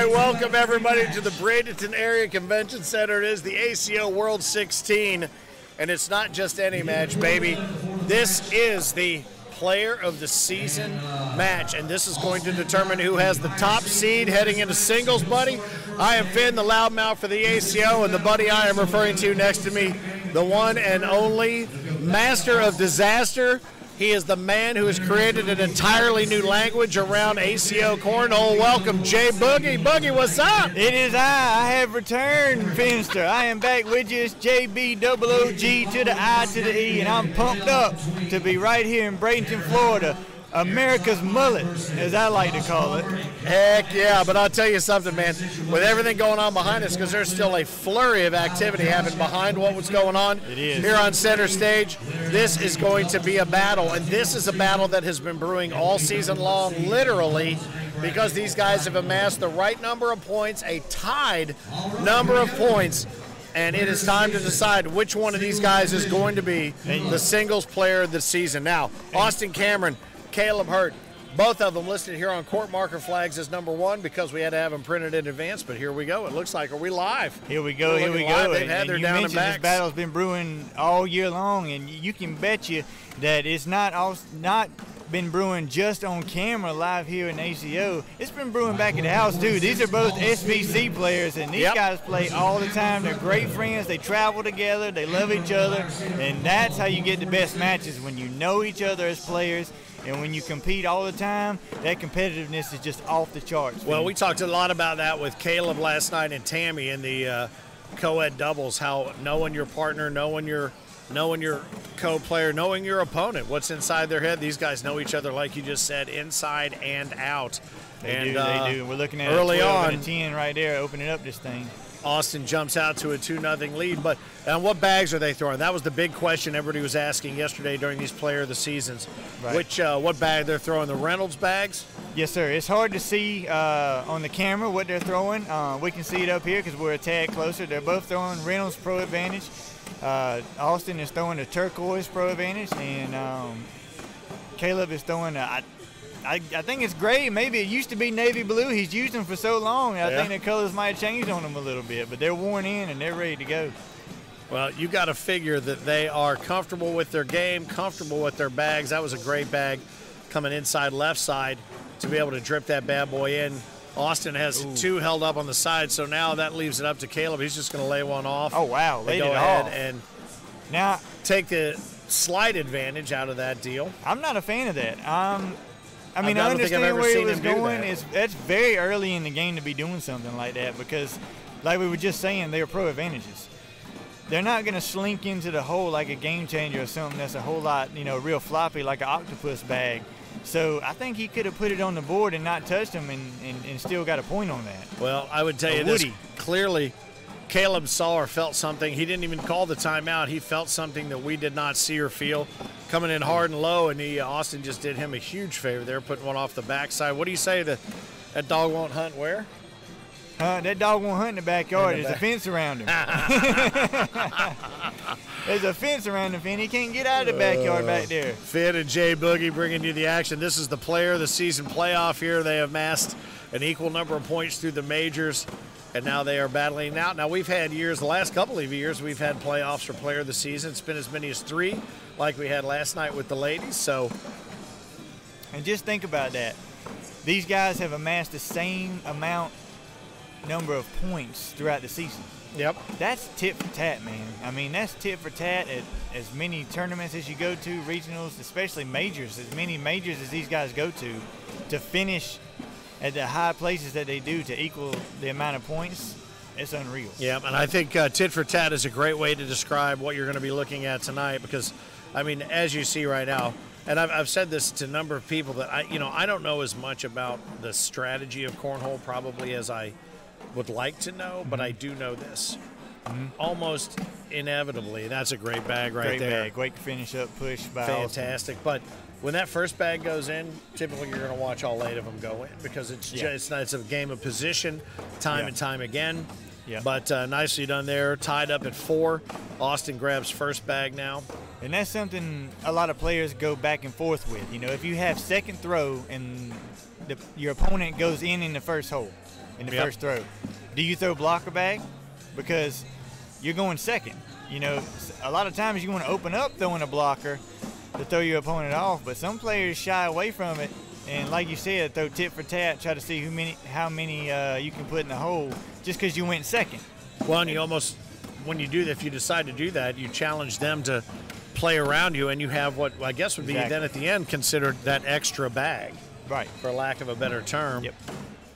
right, welcome everybody to the Bradenton Area Convention Center. It is the ACO World 16, and it's not just any match, baby. This is the Player of the Season match, and this is going to determine who has the top seed heading into singles, buddy. I am Finn, the loudmouth for the ACO, and the buddy I am referring to next to me, the one and only master of disaster. He is the man who has created an entirely new language around ACO Cornhole. Welcome, Jay Boogie. Boogie, what's up? It is I have returned, Finster. I am back with you. It's JBOOG to the I to the E, and I'm pumped up to be right here in Bradenton, Florida. America's mullet, as I like to call it. Heck yeah, but I'll tell you something, man. With everything going on behind us, because there's still a flurry of activity happening behind what was going on here on center stage, this is going to be a battle, and this is a battle that has been brewing all season long, literally, because these guys have amassed the right number of points, a tied number of points, and it is time to decide which one of these guys is going to be the singles player of the season. Now, Austin Cameron, Kaleb Hurt, both of them listed here on court marker flags as number one because we had to have them printed in advance, but here we go. It looks like, are we live? Here we go, here we go. They've had their down and backs. This battle's been brewing all year long, and you can bet you that it's not been brewing just on camera live here in ACO. It's been brewing back at the house, too. These are both SVC players, and these guys play all the time. They're great friends. They travel together. They love each other, and that's how you get the best matches, when you know each other as players. And when you compete all the time, that competitiveness is just off the charts. Well, we talked a lot about that with Kaleb last night and Tammy in the co-ed doubles, how knowing your partner, knowing your co-player, knowing your opponent, what's inside their head. These guys know each other, like you just said, inside and out. They do. We're looking at early a 12 on, and a 10 right there, opening up this thing. Austin jumps out to a 2-0 lead, but what bags are they throwing? That was the big question everybody was asking yesterday during these Player of the Seasons. Right. What bag they're throwing? The Reynolds bags? Yes, sir. It's hard to see on the camera what they're throwing. We can see it up here because we're a tad closer. They're both throwing Reynolds Pro Advantage. Austin is throwing the Turquoise Pro Advantage, and Kaleb is throwing I think it's gray. Maybe it used to be navy blue. He's used them for so long. I think the colors might have changed on them a little bit, but they're worn in and they're ready to go. Well, you got to figure that they are comfortable with their game, comfortable with their bags. That was a great bag coming inside left side to be able to drip that bad boy in. Austin has two held up on the side, so now that leaves it up to Kaleb. He's just going to lay one off. Oh, wow. They go ahead and now take the slight advantage out of that deal. I'm not a fan of that. I mean, I understand where he was going. That's very early in the game to be doing something like that because, like we were just saying, they are pro advantages. They're not going to slink into the hole like a game changer or something that's a whole lot, real floppy like an octopus bag. So I think he could have put it on the board and not touched him and still got a point on that. Well, I would tell you this, clearly Kaleb saw or felt something. He didn't even call the timeout. He felt something that we did not see or feel. Coming in hard and low, and Austin just did him a huge favor there, putting one off the backside. What do you say that dog won't hunt where? That dog won't hunt in the backyard. There's a fence around him. There's a fence around him, Finn. He can't get out of the backyard back there. Finn and Jay Boogie bringing you the action. This is the Player of the Season playoff here. They have amassed an equal number of points through the majors, and now they are battling out. Now, we've had years, the last couple of years, we've had playoffs for Player of the Season. It's been as many as 3, like we had last night with the ladies. So, and just think about that. These guys have amassed the same number of points throughout the season. Yep. That's tit for tat, man. I mean, that's tit for tat at as many tournaments as you go to, regionals, especially majors, as many majors as these guys go to finish at the high places that they do to equal the amount of points. It's unreal. Yeah, and I think tit for tat is a great way to describe what you're going to be looking at tonight because, I mean, as you see right now, and I've said this to a number of people that I don't know as much about the strategy of cornhole probably as I would like to know, but I do know this. Almost inevitably, that's a great bag right there. Great bag, great finish up push by fantastic. But when that first bag goes in, typically you're going to watch all 8 of them go in because it's a game of position, time and time again. Yeah. But nicely done there. Tied up at 4. Austin grabs first bag now. And that's something a lot of players go back and forth with. If you have second throw and your opponent goes in the first hole, in the first throw. Do you throw blocker bag? Because you're going second. You know, a lot of times you want to open up throwing a blocker to throw your opponent off, but some players shy away from it. And like you said, throw tit for tat, try to see how many you can put in the hole just because you went second. Well, and you almost, when you do that, if you decide to do that, you challenge them to play around you, and you have what I guess would be then at the end considered that extra bag. Right. For lack of a better term. Yep.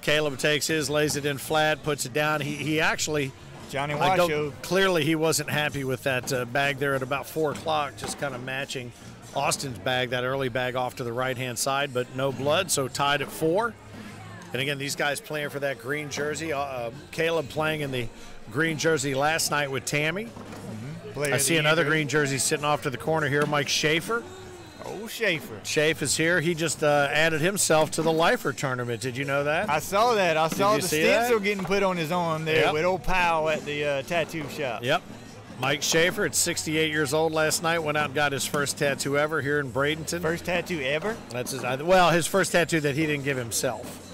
Caleb takes his, lays it in flat, puts it down. He actually, Johnny Washoe. Clearly he wasn't happy with that bag there at about 4 o'clock, just kind of matching Austin's bag, that early bag off to the right-hand side, but no blood, so tied at 4. And again, these guys playing for that green jersey. Caleb playing in the green jersey last night with Tammy. I see another green jersey sitting off to the corner here, Mike Schaefer. Oh, Schaefer. Schaefer is here. He just added himself to the Lifer tournament. Did you know that? I saw that. I saw the stencil getting put on his arm there with old pal at the tattoo shop. Yep. Mike Schaefer at 68 years old last night went out and got his first tattoo ever here in Bradenton. First tattoo ever? That's his first tattoo that he didn't give himself.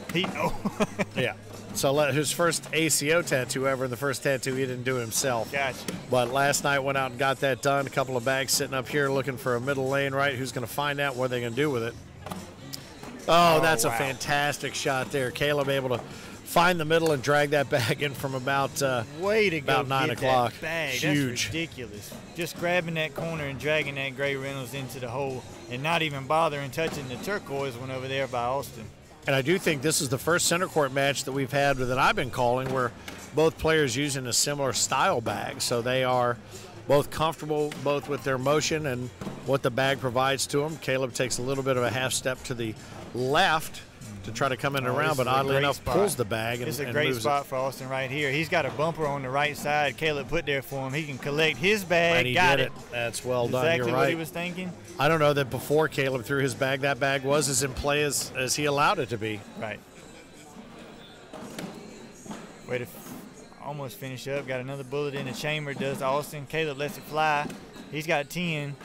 Yeah. So his first ACO tattoo ever, and the first tattoo he didn't do himself. Gotcha. But last night went out and got that done. A couple of bags sitting up here looking for a middle lane right. Who's going to find out what they're going to do with it? Oh, that's a fantastic shot there. Caleb able to find the middle and drag that bag in from about way to about go 9 get o'clock. That bag. Huge. That's ridiculous. Just grabbing that corner and dragging that Gray Reynolds into the hole and not even bothering touching the turquoise one over there by Austin. And I do think this is the first center court match that we've had that I've been calling where both players using a similar style bag. So they are both comfortable both with their motion and what the bag provides to them. Caleb takes a little bit of a half step to the left to try to come in and around, but oddly enough pulls the bag and It's a great moves spot for Austin right here. He's got a bumper on the right side Caleb put there for him. He can collect his bag. And he did it. That's well done. Exactly You're right. what he was thinking. I don't know that before Caleb threw his bag, that bag was as in play as he allowed it to be. Right. Way to almost finish up. Got another bullet in the chamber, does Austin. Caleb lets it fly. He's got 10.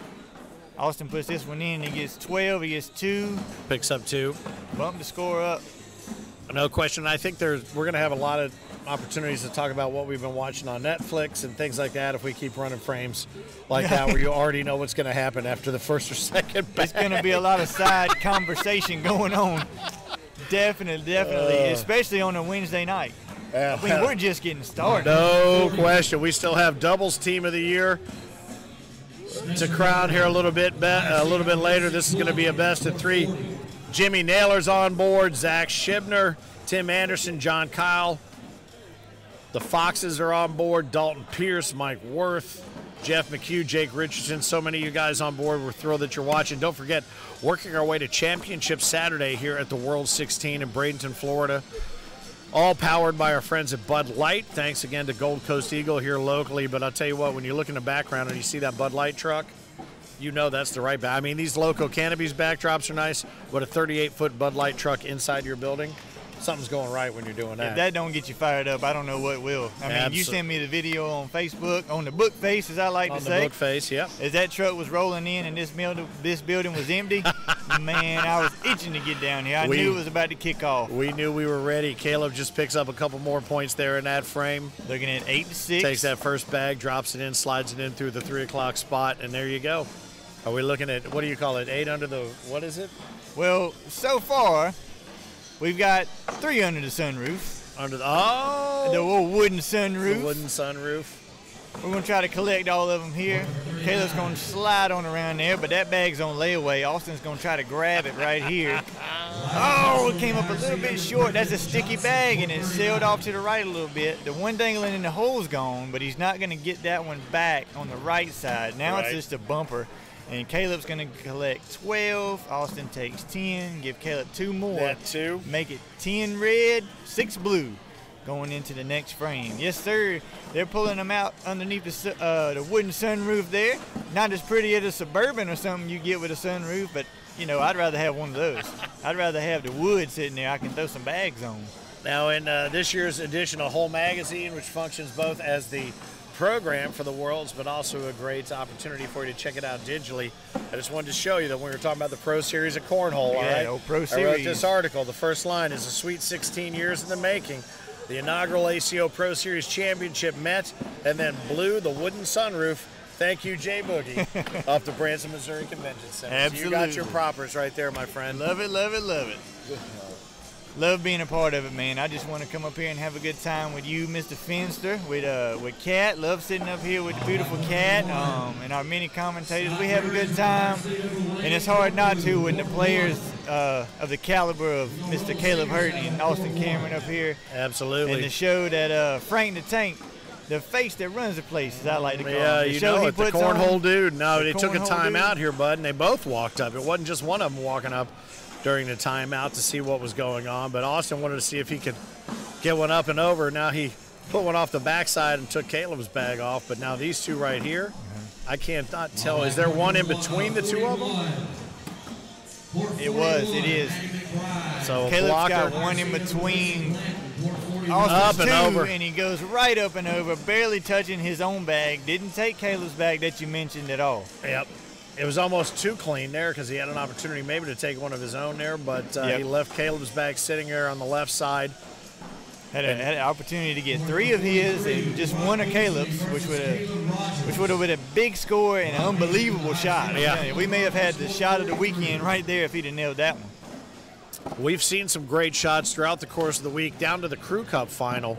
Austin puts this one in. He gets 12. He gets 2. Picks up 2. Bump the score up. No question. I think we're going to have a lot of opportunities to talk about what we've been watching on Netflix and things like that if we keep running frames like that where you already know what's going to happen after the first or second bag. There's going to be a lot of side conversation going on. Definitely, especially on a Wednesday night. I mean, we're just getting started. No question. We still have doubles team of the year to crown here a little bit later. This is going to be a best of 3. Jimmy Naylor's on board, Zach Shibner, Tim Anderson, John Kyle. The Foxes are on board, Dalton Pierce, Mike Worth, Jeff McHugh, Jake Richardson. So many of you guys on board. We're thrilled that you're watching. Don't forget, working our way to Championship Saturday here at the World 16 in Bradenton, Florida. All powered by our friends at Bud Light. Thanks again to Gold Coast Eagle here locally. But I'll tell you what, when you look in the background and you see that Bud Light truck, you know that's the right bag. I mean, these Loco Cannabis backdrops are nice, but a 38-foot Bud Light truck inside your building, something's going right when you're doing that. If that don't get you fired up, I don't know what will. I mean, you sent me the video on Facebook, on the book face, as I like to say. On the book face, yep. As that truck was rolling in and this building was empty, man, I was itching to get down here. I knew it was about to kick off. We knew we were ready. Caleb just picks up a couple more points there in that frame. Looking at 8-6. Takes that first bag, drops it in, slides it in through the 3 o'clock spot, and there you go. Are we looking at, what do you call it, 8 under the, what is it? Well, so far, we've got 3 under the sunroof. Under the, the old wooden sunroof. The wooden sunroof. We're going to try to collect all of them here. Caleb's going to slide on around there, but that bag's on layaway. Austin's going to try to grab it right here. Oh, it came up a little bit short. That's a sticky bag, and it sailed off to the right a little bit. The one dangling in the hole's gone, but he's not going to get that one back on the right side. Now it's just a bumper. And Caleb's going to collect 12. Austin takes 10. Give Caleb 2 more. That 2. Make it 10 red, 6 blue. Going into the next frame. Yes, sir. They're pulling them out underneath the wooden sunroof there. Not as pretty as a Suburban or something you get with a sunroof, but, you know, I'd rather have one of those. I'd rather have the wood sitting there I can throw some bags on. Now, in this year's edition of Whole Magazine, which functions both as the program for the Worlds, but also a great opportunity for you to check it out digitally. I just wanted to show you that when we were talking about the Pro Series of Cornhole, all right? Pro Series. I wrote this article. The first line is a sweet 16 years in the making. The inaugural ACO Pro Series Championship met, and then blew the wooden sunroof. Thank you, Jay Boogie, off the Branson, Missouri Convention Center. Absolutely. So you got your propers right there, my friend. Love it, love it, love it. Love being a part of it, man. I just want to come up here and have a good time with you, Mr. Finster, with Kat. Love sitting up here with the beautiful Kat, and our many commentators. We have a good time, and it's hard not to when the players of the caliber of Mr. Kaleb Hurt and Austin Cameron up here. Absolutely. And to show that Frank the Tank, the face that runs the place, as I like to call him. Yeah, you know it, the cornhole dude. No, they took a cornhole timeout here, bud, and they both walked up. It wasn't just one of them walking up during the timeout to see what was going on, but Austin wanted to see if he could get one up and over. Now he put one off the backside and took Caleb's bag off, but now these two right here, I can't not tell. Is there one in between the two of them? It is. So Caleb's got one in between Austin's up and over, and he goes right up and over, barely touching his own bag. Didn't take Caleb's bag that you mentioned at all. Yep. It was almost too clean there because he had an opportunity maybe to take one of his own there, but he left Caleb's bag sitting there on the left side. Had an opportunity to get 3 of his and just 1 of Caleb's, which would have been a big score and an unbelievable shot. Yeah. We may have had the shot of the weekend right there if he'd have nailed that one. We've seen some great shots throughout the course of the week, down to the Crew Cup final.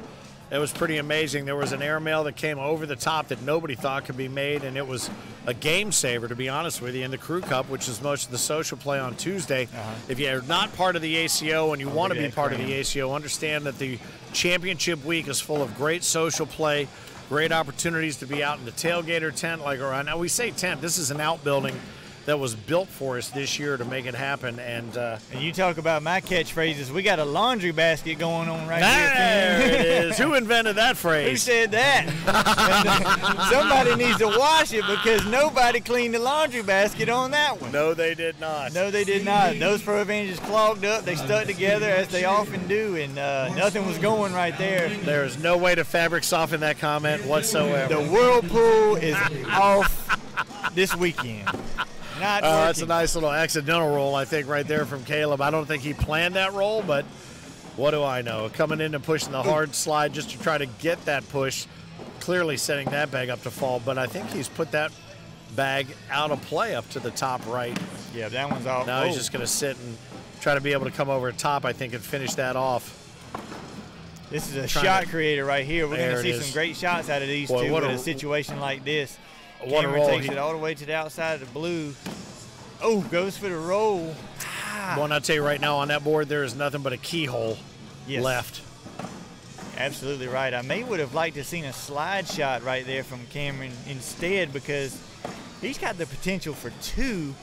It was pretty amazing. There was an airmail that came over the top that nobody thought could be made, and it was a game saver, to be honest with you, in the Crew Cup, which is most of the social play on Tuesday. If you're not part of the ACO and you want to be part of the ACO, understand that the championship week is full of great social play, great opportunities to be out in the tailgater tent. Like around now, we say tent. This is an outbuilding that was built for us this year to make it happen. And you talk about my catchphrases. We got a laundry basket going on right here. There it is. Who invented that phrase? Who said that? Somebody needs to wash it because nobody cleaned the laundry basket on that one. No, they did not. No, they did not. Those Pro Advantages clogged up. They stuck together as they often do, and nothing was going right there. There is no way to fabric soften that comment whatsoever. The whirlpool is off this weekend. That's a nice little accidental roll, I think, right there from Kaleb. I don't think he planned that roll, but what do I know? Coming in and pushing the hard slide just to try to get that push, clearly setting that bag up to fall, but I think he's put that bag out of play up to the top right. Yeah, that one's off. Now he's just going to sit and try to be able to come over top, I think, and finish that off. This is a shot creator right here. We're going to see some great shots out of these two in a situation like this. Cameron takes it all the way to the outside of the blue. Oh, goes for the roll. Well, I'll tell you right now, on that board, there is nothing but a keyhole left. Absolutely right. I would have liked to have seen a slide shot right there from Cameron instead, because he's got the potential for 2,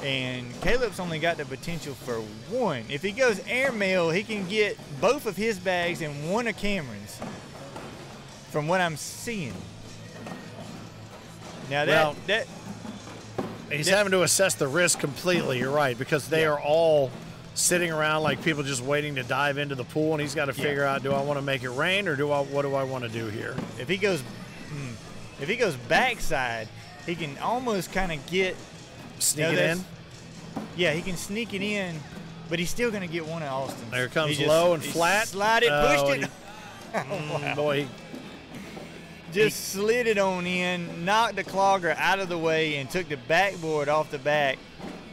and Caleb's only got the potential for 1. If he goes airmail, he can get both of his bags and 1 of Cameron's, from what I'm seeing. Now he's having to assess the risk completely. You're right, because they are all sitting around like people just waiting to dive into the pool, and he's got to figure out: do I want to make it rain, or what do I want to do here? If he goes backside, he can almost kind of sneak it in. Yeah, he can sneak it in, but he's still going to get 1 of Austin's. There it comes low and flat. Slide it, pushed it. Wow. Boy. Just slid it on in, knocked the clogger out of the way, and took the backboard off the back.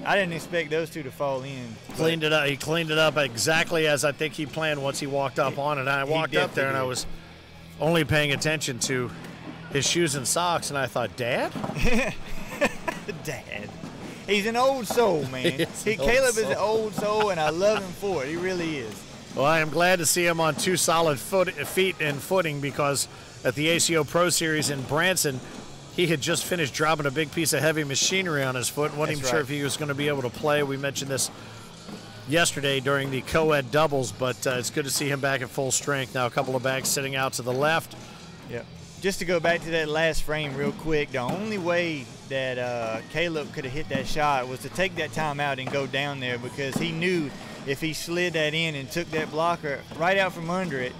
I didn't expect those two to fall in. Cleaned it up. He cleaned it up exactly as I think he planned once he walked up on it. And I walked up there and I was only paying attention to his shoes and socks, and I thought, Dad? Dad. He's an old soul, man. Kaleb is an old soul, and I love him for it. He really is. Well, I am glad to see him on 2 solid feet and footing, because at the ACO Pro Series in Branson, he had just finished dropping a big piece of heavy machinery on his foot. Wasn't even sure if he was going to be able to play. We mentioned this yesterday during the co-ed doubles, but it's good to see him back at full strength. Now a couple of bags sitting out to the left. Yep. Just to go back to that last frame real quick, the only way that Kaleb could have hit that shot was to take that time out and go down there, because he knew if he slid that in and took that blocker right out from under it,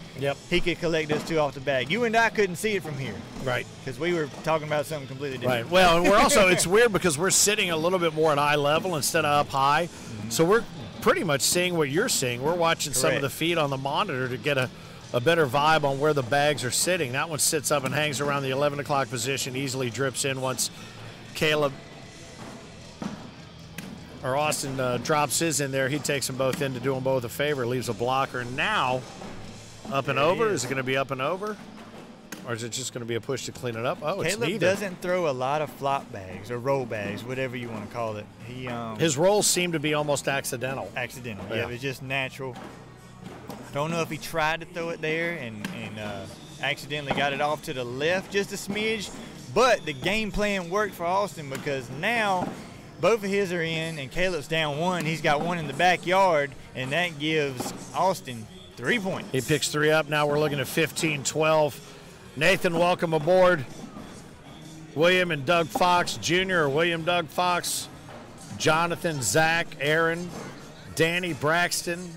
he could collect those 2 off the bag. You and I couldn't see it from here. Right. Because we were talking about something completely different. Right. Well, and we're also, it's weird because we're sitting a little bit more at eye level instead of up high. So we're pretty much seeing what you're seeing. We're watching some of the feet on the monitor to get a a better vibe on where the bags are sitting. That one sits up and hangs around the 11 o'clock position, easily drips in once Kaleb or Austin drops his in there. He takes them both in to do them both a favor, leaves a blocker. Now, up and over. Is it going to be up and over? Or is it just going to be a push to clean it up? Oh, it's neither. Kaleb doesn't throw a lot of flop bags or roll bags, whatever you want to call it. His rolls seem to be almost accidental. Accidental, yeah. It's just natural. Don't know if he tried to throw it there and accidentally got it off to the left just a smidge. But the game plan worked for Austin because now both of his are in, and Kaleb's down one. He's got one in the backyard, and that gives Austin 3 points. He picks 3 up. Now we're looking at 15-12. Nathan, welcome aboard. William and Doug Fox Jr., or William Doug Fox, Jonathan, Zach, Aaron, Danny, Braxton,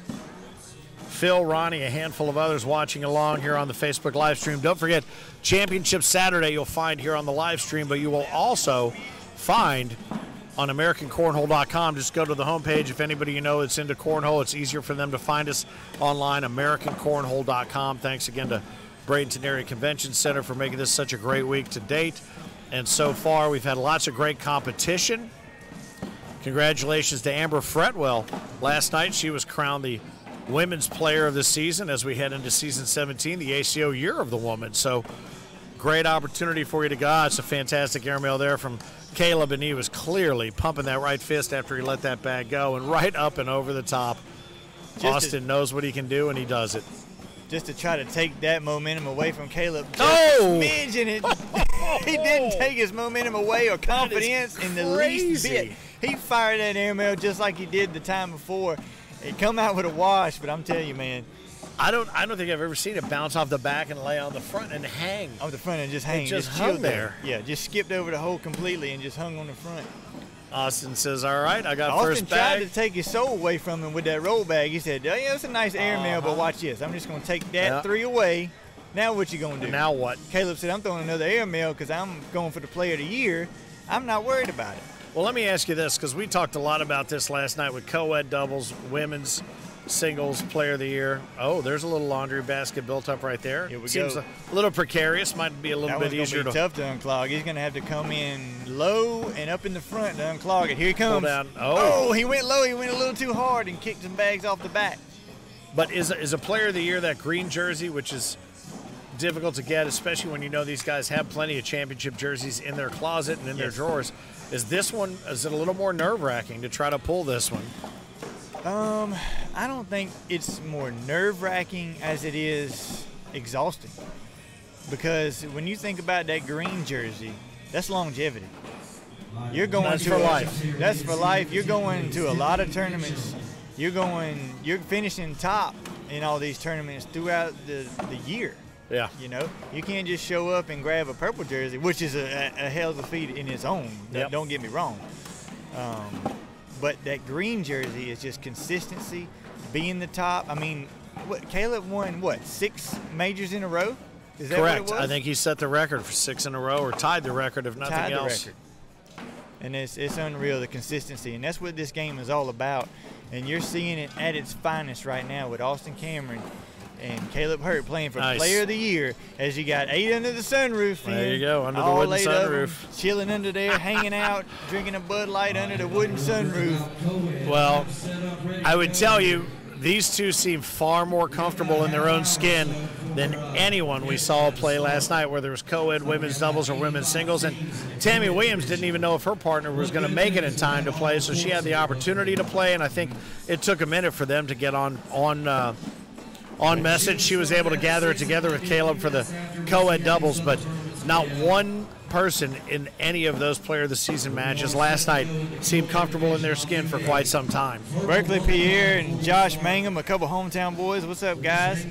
Phil, Ronnie, a handful of others watching along here on the Facebook live stream. Don't forget, Championship Saturday you'll find here on the live stream, but you will also find on AmericanCornhole.com. Just go to the homepage. If anybody you know that's into cornhole, it's easier for them to find us online, AmericanCornhole.com. Thanks again to Bradenton Area Convention Center for making this such a great week to date. And so far, we've had lots of great competition. Congratulations to Amber Fretwell. Last night, she was crowned the Women's Player of the Season as we head into Season 17, the ACO Year of the Woman. So, great opportunity for you to go. It's a fantastic airmail there from Kaleb, and he was clearly pumping that right fist after he let that bag go, and right up and over the top. Austin knows what he can do, and he does it. Just to try to take that momentum away from Kaleb. Oh! He didn't take his momentum away or confidence in the least bit. He fired that airmail just like he did the time before. It come out with a wash, but I'm telling you, man. I don't think I've ever seen it bounce off the back and lay on the front and hang. Off the front and just hang. It just hung there. Yeah, just skipped over the hole completely and just hung on the front. Austin says, all right, I got first bag. Austin tried to take his soul away from him with that roll bag. He said, oh, yeah, it's a nice airmail, but watch this. I'm just going to take that 3 away. Now what you going to do? Now what? Kaleb said, I'm throwing another airmail because I'm going for the Player of the Year. I'm not worried about it. Well, let me ask you this, because we talked a lot about this last night with co-ed doubles, women's singles, Player of the Year. Oh, there's a little laundry basket built up right there. Here we Seems go. A little precarious. Might be a little bit easier to. Tough to unclog. He's going to have to come in low and up in the front to unclog it. Here he comes. Pull down. Oh, he went low. He went a little too hard and kicked some bags off the back. But is a Player of the Year that green jersey, which is difficult to get, especially when you know these guys have plenty of championship jerseys in their closet and in their drawers. Is this one, is it a little more nerve-wracking to try to pull this one? I don't think it's more nerve-wracking as it is exhausting. Because when you think about that green jersey, that's longevity. You're going that's for life. That's for life. You're going to a lot of tournaments. You're finishing top in all these tournaments throughout the year. Yeah. You know, you can't just show up and grab a purple jersey, which is a hell of a feat in its own. Don't get me wrong. But that green jersey is just consistency, being the top. I mean, Kaleb won, 6 majors in a row? Is that correct? What it was? I think he set the record for 6 in a row, or tied the record if nothing else. And it's unreal, the consistency. And that's what this game is all about. And you're seeing it at its finest right now with Austin Cameron and Kaleb Hurt playing for Player of the Year, as you got 8 under the sunroof. There you go, under the wooden sunroof. Chilling under there, hanging out, drinking a Bud Light under the wooden sunroof. Well, I would tell you, these two seem far more comfortable in their own skin than anyone we saw play last night, whether it was co-ed women's doubles or women's singles. And Tammy Williams didn't even know if her partner was going to make it in time to play, so she had the opportunity to play, and I think it took a minute for them to get on message. She was able to gather it together with Kaleb for the co-ed doubles, but not one person in any of those Player of the Season matches last night seemed comfortable in their skin for quite some time. Berkeley Pierre and Josh Mangum, a couple hometown boys. What's up, guys?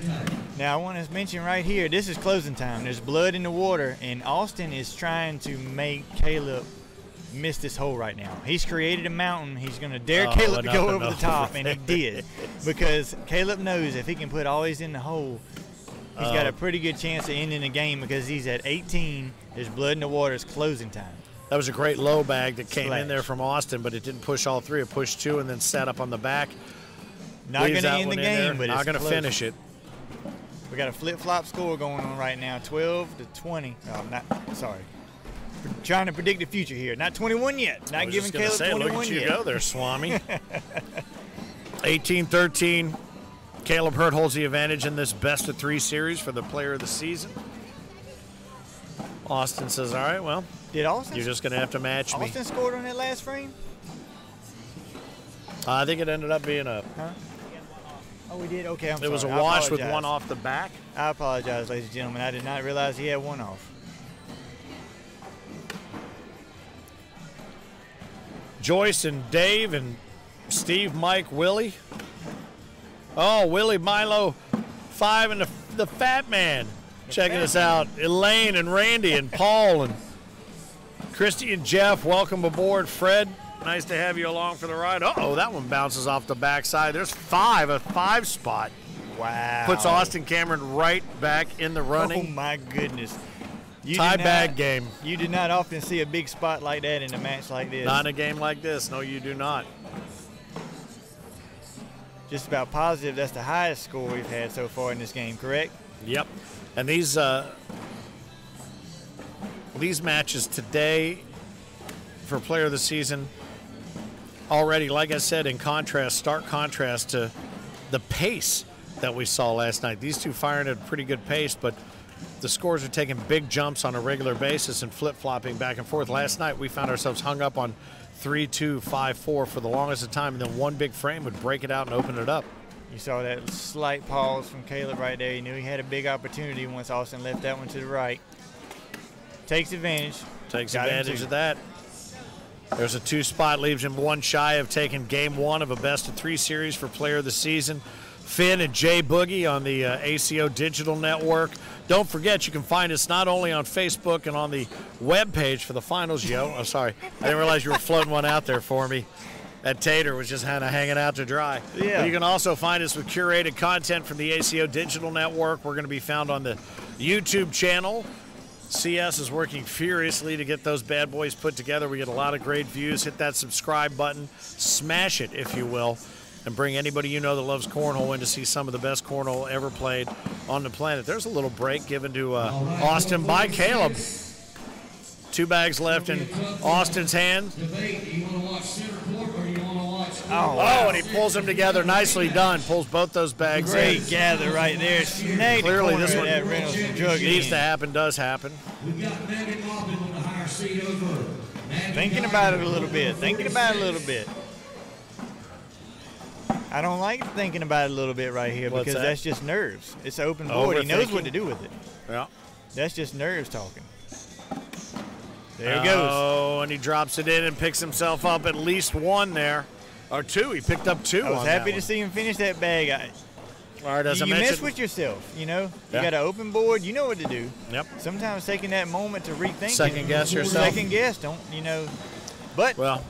Now, I want to mention right here, this is closing time. There's blood in the water, and Austin is trying to make Kaleb miss this hole right now. He's created a mountain. He's going to dare Kaleb to go over the top, and he did, because Kaleb knows if he can put all these in the hole, he's got a pretty good chance of ending the game, because he's at 18. There's blood in the water. It's closing time. That was a great low bag that came in there from Austin, but it didn't push all 3. It pushed 2 and then sat up on the back. Not going to end the game, but not going to finish it. We got a flip-flop score going on right now, 12-20. Sorry. We're trying to predict the future here. Not 21 yet. Not giving Caleb 21 look at you yet. Go there, Swami. 18-13. Caleb Hurt holds the advantage in this best-of-3 series for the player of the season. Austin says, all right, well, did Austin? You're just going to have to match me. Austin scored on that last frame? I think it ended up being a... Huh? Oh, we did? Okay, I'm sorry. It was a wash with one off the back. I apologize, ladies and gentlemen. I did not realize he had one off. Joyce and Dave and Steve, Mike, Willie. Oh, Willie, Milo, 5, and the fat man checking us out. Elaine and Randy and Paul and Christy and Jeff, welcome aboard. Fred, nice to have you along for the ride. Uh-oh, that one bounces off the backside. There's 5, a 5 spot. Wow. Puts Austin Cameron right back in the running. Oh, my goodness. Tie bag game. You do not often see a big spot like that in a match like this. Not in a game like this. No, you do not. Just about positive that's the highest score we've had so far in this game, correct? Yep. And these matches today for player of the season already, like I said, in contrast, stark contrast to the pace that we saw last night. These two firing at a pretty good pace, but the scores are taking big jumps on a regular basis and flip-flopping back and forth. Last night we found ourselves hung up on 3-2, 5-4 for the longest of time, and then one big frame would break it out and open it up. You saw that slight pause from Caleb right there. He knew he had a big opportunity once Austin left that one to the right. Takes advantage. Takes advantage of that. There's a 2 spot, leaves him 1 shy of taking game 1 of a best-of-3 series for player of the season. Finn and Jay Boogie on the ACO Digital Network. Don't forget, you can find us not only on Facebook and on the webpage for the finals, yo. Oh, sorry. I didn't realize you were floating one out there for me. That tater was just kind of hanging out to dry. Yeah. But you can also find us with curated content from the ACO Digital Network. We're going to be found on the YouTube channel. CS is working furiously to get those bad boys put together. We get a lot of great views. Hit that subscribe button. Smash it, if you will. And bring anybody you know that loves cornhole in to see some of the best cornhole ever played on the planet. There's a little break given to Austin by Caleb. 2 bags left in Austin's hand. Oh, wow. And he pulls them together. Nicely done. Pulls both those bags Great in. gather right there. Snagged Clearly, the this corner one of that Reynolds and drug it needs in. to happen, does happen. Thinking about it a little bit. Thinking about it a little bit. I don't like thinking about it a little bit right here because that's just nerves. It's an open board. He knows what to do with it. Yeah. That's just nerves talking. There he goes. Oh, and he drops it in and picks himself up at least 1 there. Or 2. He picked up 2. I was happy to see him finish that bag. All right, as I you mentioned, mess with yourself, you know. Yeah. You got an open board. You know what to do. Yep. Sometimes taking that moment to rethink. Second guess yourself. Second guess. Don't, you know. But well,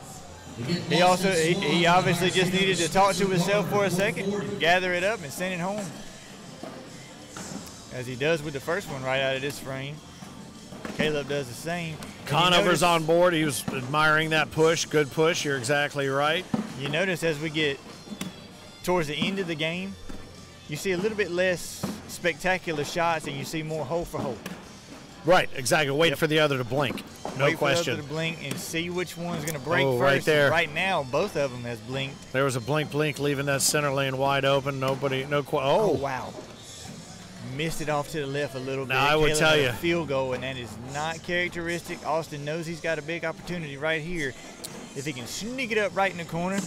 he also he obviously just needed to talk to himself for a second, gather it up, and send it home. As he does with the first one right out of this frame. Caleb does the same. Conover's on board. He was admiring that push. Good push. You're exactly right. You notice as we get towards the end of the game, you see a little bit less spectacular shots and you see more hole for hole. Right, exactly. Wait for the other to blink. No Wait question. For the other to blink and see which one's going to break first. Right there. Right now, both of them has blinked. There was a blink, leaving that center lane wide open. Oh, wow. Missed it off to the left a little bit. Now, I would tell you. A field goal, and that is not characteristic. Austin knows he's got a big opportunity right here. If he can sneak it up right in the corner.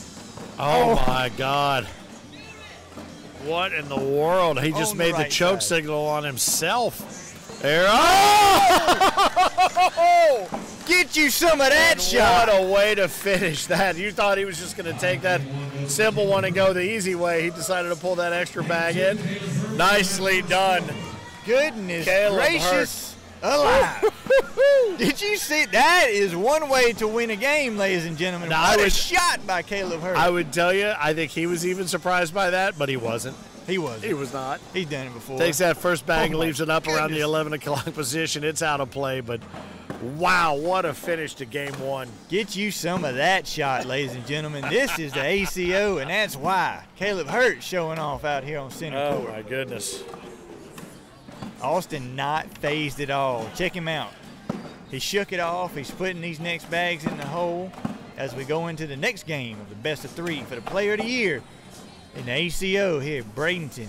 Oh, my God. What in the world? He just made the choke signal on himself. There. Oh! Get you some of that shot. What a way to finish that. You thought he was just going to take that simple one and go the easy way. He decided to pull that extra bag in. Nicely done. Goodness Caleb gracious alive. Did you see? That is one way to win a game, ladies and gentlemen. What a shot by Caleb Hurt. I would tell you, I think he was even surprised by that, but he wasn't. He wasn't. He was not. He's done it before. Takes that first bag and leaves it up goodness. around the 11 o'clock position. It's out of play, but wow, what a finish to game 1. Get you some of that shot, ladies and gentlemen. This is the ACO, and that's why. Caleb Hurt showing off out here on center court. Oh, my goodness. Austin not phased at all. Check him out. He shook it off. He's putting these next bags in the hole as we go into the next game of the best of 3 for the Player of the Year in the ACO here, Bradenton,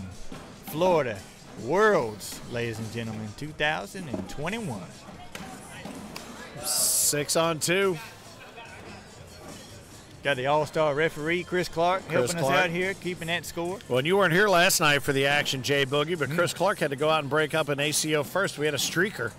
Florida. Worlds, ladies and gentlemen, 2021. 6-on-2. Got the all-star referee, Chris Clark, helping us out here, keeping that score. Well, and you weren't here last night for the action, Jay Boogie, but Chris Clark had to go out and break up an ACO first. We had a streaker.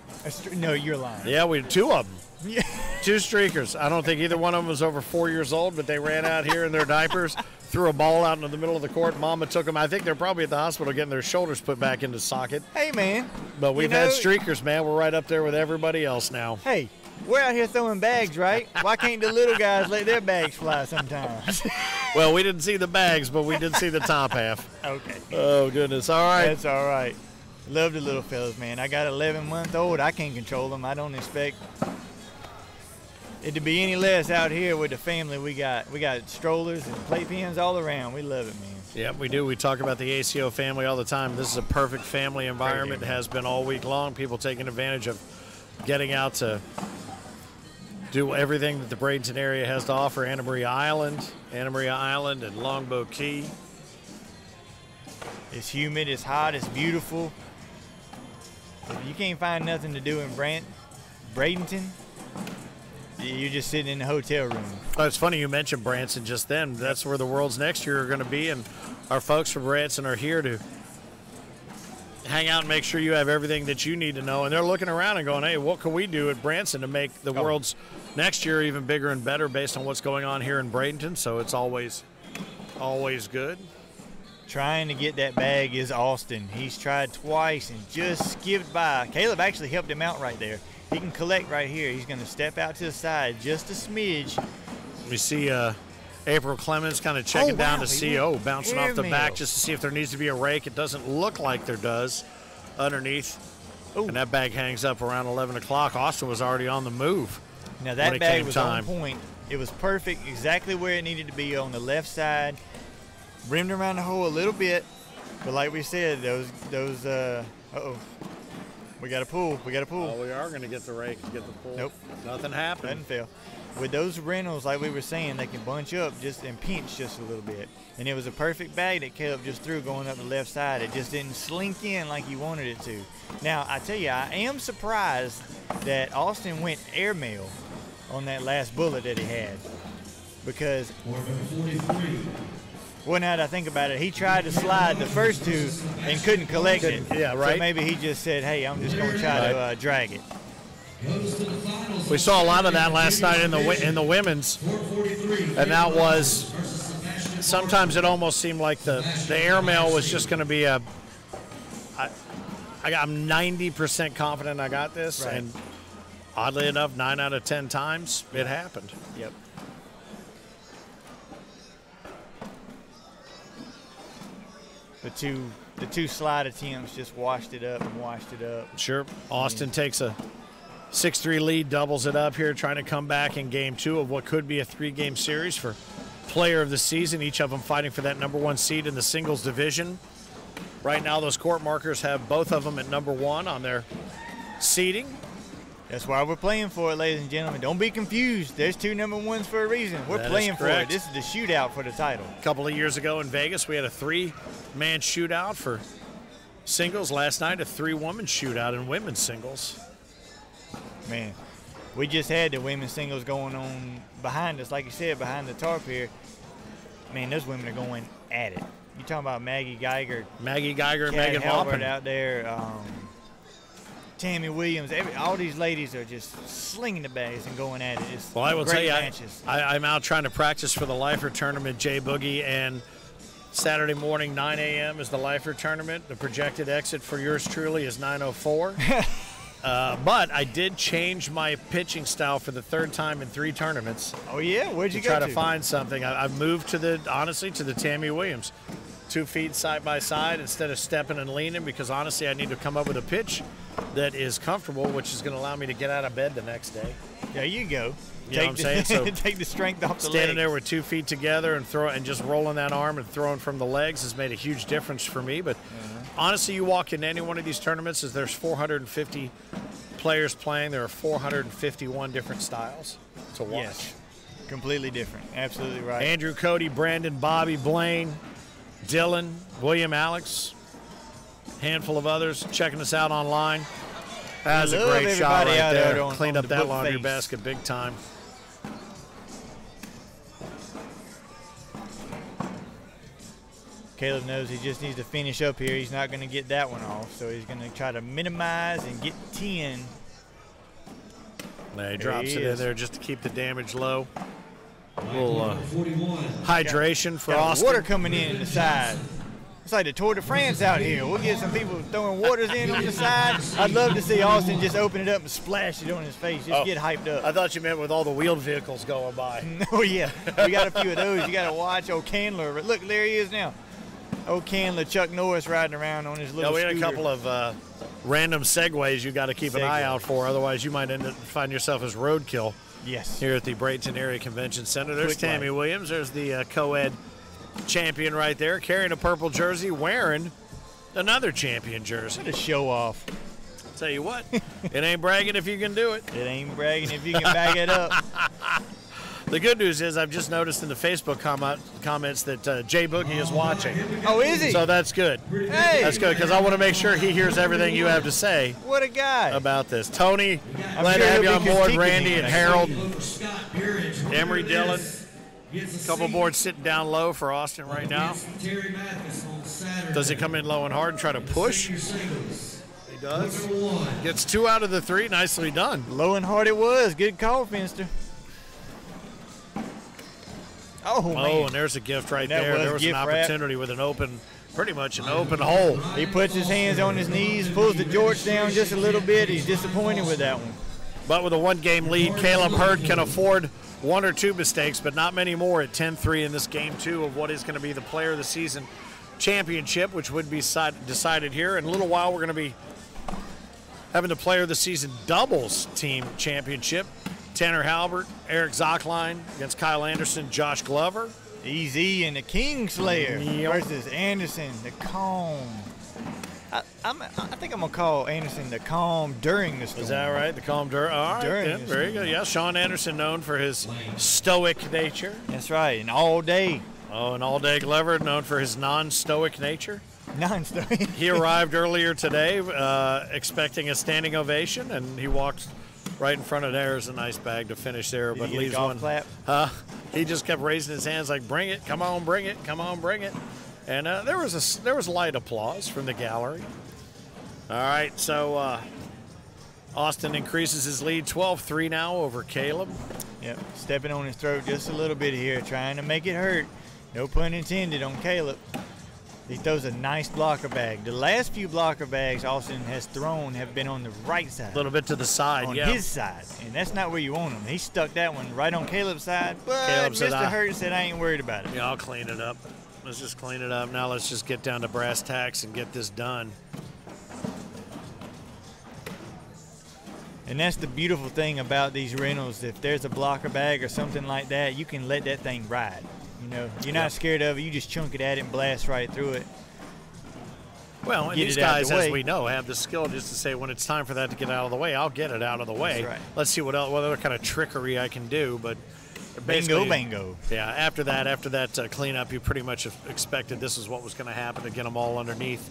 No, you're lying. Yeah, we had 2 of them. Yeah. 2 streakers. I don't think either one of them was over 4 years old, but they ran out here in their diapers, threw a ball out into the middle of the court. Mama took them. I think they're probably at the hospital getting their shoulders put back into socket. Hey, man. But we've had streakers, man. We're right up there with everybody else now. Hey, we're out here throwing bags, right? Why can't the little guys let their bags fly sometimes? Well, we didn't see the bags, but we did see the top half. Okay. Oh, goodness. All right. That's all right. Love the little fellas, man. I got an 11-month-old. I can't control them. I don't expect it to be any less out here with the family we got. We got strollers and playpens all around. We love it, man. Yep, we do. We talk about the ACO family all the time. This is a perfect family environment. It has been all week long. People taking advantage of getting out to do everything that the Bradenton area has to offer. Anna Maria Island and Longbow Key. It's humid, it's hot, it's beautiful. If you can't find nothing to do in Bradenton, you're just sitting in the hotel room. Oh, it's funny you mentioned Branson just then. That's where the Worlds next year are going to be, and our folks from Branson are here to hang out and make sure you have everything that you need to know. And they're looking around and going, hey, what can we do at Branson to make the Worlds next year even bigger and better based on what's going on here in Bradenton? So it's always good. Trying to get that bag is Austin. He's tried twice and just skipped by. Caleb actually helped him out right there. He can collect right here. He's going to step out to the side just a smidge. We see April Clemens kind of checking down to CO, bouncing off the back just to see if there needs to be a rake. It doesn't look like there does underneath. Ooh. And that bag hangs up around 11 o'clock. Austin was already on the move. Now that bag was on point. It was perfect, exactly where it needed to be on the left side. Rimmed around the hole a little bit, but like we said, those we got a pull. We got a pull. Oh, we are going to get the rake to get the pull. Nope. Nothing happened. Nothing fell. With those rentals, like we were saying, they can bunch up just and pinch just a little bit. And it was a perfect bag that Caleb just threw going up the left side. It just didn't slink in like he wanted it to. Now, I tell you, I am surprised that Austin went airmail on that last bullet that he had. Because, well, now that I think about it, he tried to slide the first 2 and couldn't collect it. Yeah, right. So maybe he just said, hey, I'm just going to try to drag it. We saw a lot of that last night in the women's, and that was sometimes it almost seemed like the airmail was just going to be I'm 90% confident I got this, right. And oddly enough, 9 out of 10 times it happened. Yep. The two slide attempts just washed it up and washed it up. Sure. Austin takes a 6-3 lead, doubles it up here, trying to come back in game 2 of what could be a 3-game series for player of the season, each of them fighting for that #1 seed in the singles division. Right now, those court markers have both of them at #1 on their seeding. That's why we're playing for it, ladies and gentlemen. Don't be confused. There's 2 #1s for a reason. We're playing for it. This is the shootout for the title. A couple of years ago in Vegas, we had a 3-man shootout for singles. Last night, a 3-woman shootout in women's singles. Man, we just had the women's singles going on behind us, like you said, behind the tarp here. Man, those women are going at it. You talking about Maggie Geiger, and Megan Halpern out there, Tammy Williams. All these ladies are just slinging the bags and going at it. It's well, I will tell you, matches. I'm out trying to practice for the Lifer tournament, Jay Boogie, and Saturday morning, 9 a.m. is the Lifer tournament. The projected exit for yours truly is 9:04. But I did change my pitching style for the 3rd time in 3 tournaments. Oh, yeah? Where'd you go to? Try to find something. I've moved to the Tammy Williams. 2 feet side by side instead of stepping and leaning because, honestly, I need to come up with a pitch that is comfortable, which is going to allow me to get out of bed the next day. There you go. You know what I'm saying? So take the strength off the legs. Standing there with 2 feet together and just rolling that arm and throwing from the legs has made a huge difference for me. But honestly, you walk into any one of these tournaments, there's 450 players playing. There are 451 different styles to watch. Yes. Completely different. Absolutely right. Andrew, Cody, Brandon, Bobby, Blaine, Dylan, William, Alex, handful of others checking us out online. That was a great shot right there. Cleaned up that laundry basket big time. Kaleb knows he just needs to finish up here. He's not going to get that one off, so he's going to try to minimize and get 10. He drops it in there just to keep the damage low. A little hydration for Austin. Water coming in the side. It's like the Tour de France out here. We'll get some people throwing waters in on the side. I'd love to see Austin just open it up and splash it on his face. Just get hyped up. I thought you meant with all the wheeled vehicles going by. Oh, yeah. We got a few of those. You got to watch old Candler. Look, there he is now. Old Candler, Chuck Norris riding around on his little we had scooter. a couple of random segues you got to keep an eye out for. Otherwise, you might find yourself as roadkill. Yes. Here at the Bradenton Area Convention Center. There's Tammy Williams. There's the co-ed champion right there, carrying a purple jersey, wearing another champion jersey. What a show off. Tell you what, it ain't bragging if you can do it. It ain't bragging if you can back it up. The good news is I've just noticed in the Facebook comments that Jay Boogie is watching. Oh, is he? So that's good. Hey. That's good because I want to make sure he hears everything you have to say. What a guy. About this. Tony, glad to have you on board. Randy and Harold. Emery Dillon. A couple boards sitting down low for Austin right now. Does he come in low and hard and try to push? He does. Gets 2 out of the 3. Nicely done. Low and hard it was. Good call, Finster. Oh, man. And there's a gift right there. There was an opportunity with pretty much an open hole. He puts his hands on his knees, pulls the George down just a little bit. He's disappointed with that one. But with a 1-game lead, Kaleb Hurd can afford 1 or 2 mistakes, but not many more at 10-3 in this game 2 of what is going to be the Player of the Season championship, which would be decided here. In a little while, we're going to be having the Player of the Season doubles team championship. Tanner Halbert, Eric Zockline against Kyle Anderson, Josh Glover. Easy and the Kingslayer versus Anderson, the Calm. I think I'm going to call Anderson the Calm during the storm. Is that right? The Calm during? All right, very good. Yeah, Sean Anderson known for his stoic nature. That's right, and all day. Oh, and all day Glover known for his non-stoic nature. Non-stoic. He arrived earlier today expecting a standing ovation, and he walked right in front of there's a nice bag to finish there, but leaves one. Clap? He just kept raising his hands like, "Bring it! Come on, bring it! Come on, bring it!" And there was light applause from the gallery. All right, so Austin increases his lead 12-3 now over Kaleb. Yep, stepping on his throat just a little bit here, trying to make it hurt. No pun intended on Kaleb. He throws a nice blocker bag. The last few blocker bags Austin has thrown have been on the right side. A little bit to the side, on his side. And that's not where you want him. He stuck that one right on Kaleb's side, but Mr. Hurt said, I ain't worried about it. Yeah, I'll clean it up. Let's just clean it up. Now let's just get down to brass tacks and get this done. And that's the beautiful thing about these rentals. If there's a blocker bag or something like that, you can let that thing ride. You know, you're not scared of it. You just chunk it at it and blast right through it. Well, and these guys, as we know, have the skill just to say when it's time for that to get out of the way, I'll get it out of the way. That's right. Let's see what other kind of trickery I can do. But bingo. Yeah, after that cleanup, you pretty much expected this is what was going to happen to get them all underneath.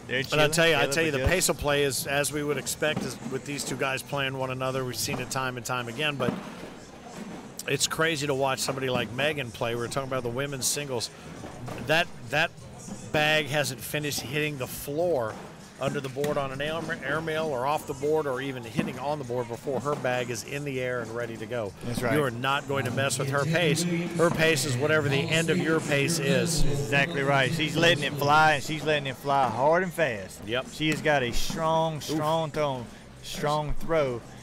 But I tell you, the pace of play is as we would expect with these two guys playing one another. We've seen it time and time again, but it's crazy to watch somebody like Megan play. We're talking about the women's singles. That bag hasn't finished hitting the floor under the board on an airmail or off the board or even hitting on the board before her bag is in the air and ready to go. That's right. You are not going to mess with her pace. Her pace is whatever the end of your pace is. Exactly right. She's letting it fly, and she's letting it fly hard and fast. Yep. She has got a strong throw.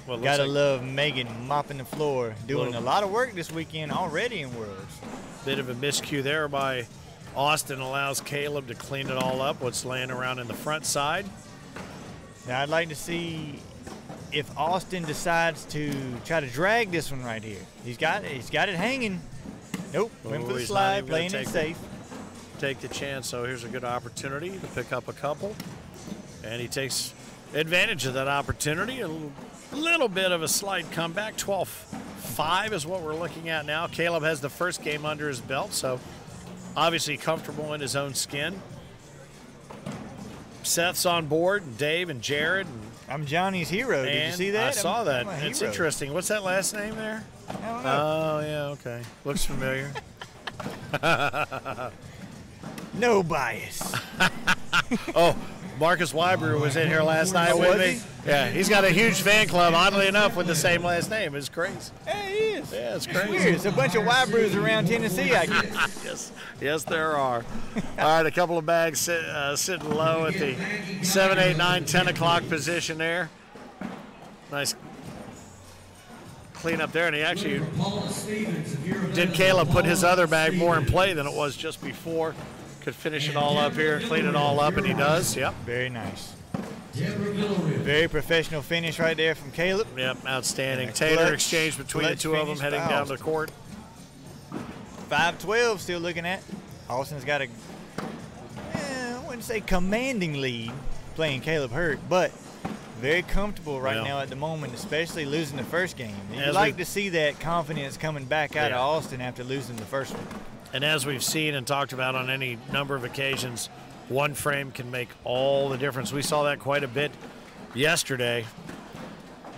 Well, gotta love Megan mopping the floor, doing a lot of work this weekend already in Worlds. Bit of a miscue there by Austin, allows Kaleb to clean it all up, what's laying around in the front side. Now I'd like to see if Austin decides to try to drag this one right here. He's got it hanging. Nope, went for the slide, playing it safe. Take the chance, so here's a good opportunity to pick up a couple. And he takes advantage of that opportunity. A little bit of a slight comeback. 12-5 is what we're looking at now. Kaleb has the first game under his belt, so obviously comfortable in his own skin. Seth's on board, and Dave and Jared. And I'm Johnny's hero. Did you see that? I saw that. It's interesting. What's that last name there? I don't know. Oh, yeah, okay. Looks familiar. No bias. Oh, Marcus Wybrew was in here last night with me. Yeah, he's got a huge fan club, oddly enough, with the same last name. It's crazy. Hey, he is. Yeah, it's crazy. Weird. It's a bunch of Wybrews around Tennessee, I guess. Yes, there are. All right, a couple of bags sitting low at the 7, 8, 9, 10 o'clock position there. Nice clean up there, and he actually did Kaleb put his other bag more in play than it was just before. Could finish it all up here, clean it all up, and he does. Yep. Very nice. Very professional finish right there from Kaleb. Yep, outstanding. Tater exchange between the two of them heading down the court. 5-12 still looking at. Austin's got a, I wouldn't say commanding lead playing Kaleb Hurt, but very comfortable right now at the moment, especially losing the first game. You'd like to see that confidence coming back out of Austin after losing the first one. And as we've seen and talked about on any number of occasions, one frame can make all the difference. We saw that quite a bit yesterday.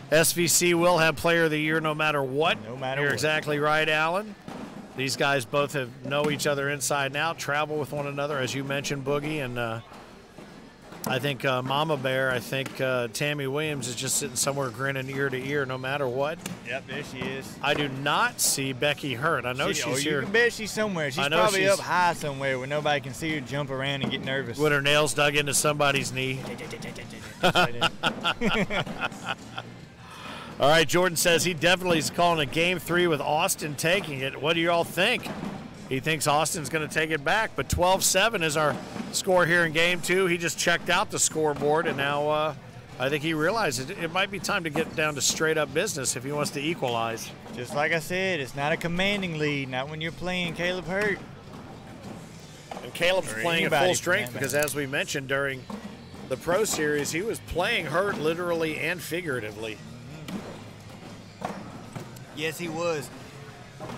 SVC will have Player of the Year no matter what. No matter You're what. exactly right, Alan. These guys both know each other inside and out, travel with one another, as you mentioned, Boogie. And I think Mama Bear, I think Tammy Williams is just sitting somewhere grinning ear to ear no matter what. Yep, there she is. I do not see Becky Hurt. I know she's here. You can bet she's somewhere. She's probably up high somewhere where nobody can see her jump around and get nervous. With her nails dug into somebody's knee. All right, Jordan says he definitely is calling a game 3 with Austin taking it. What do you all think? He thinks Austin's going to take it back, but 12-7 is our score here in game 2. He just checked out the scoreboard, and now I think he realizes it might be time to get down to straight-up business if he wants to equalize. Just like I said, it's not a commanding lead, not when you're playing Kaleb Hurt. And Caleb's playing at full strength because, as we mentioned during the Pro Series, he was playing Hurt literally and figuratively. Yes, he was.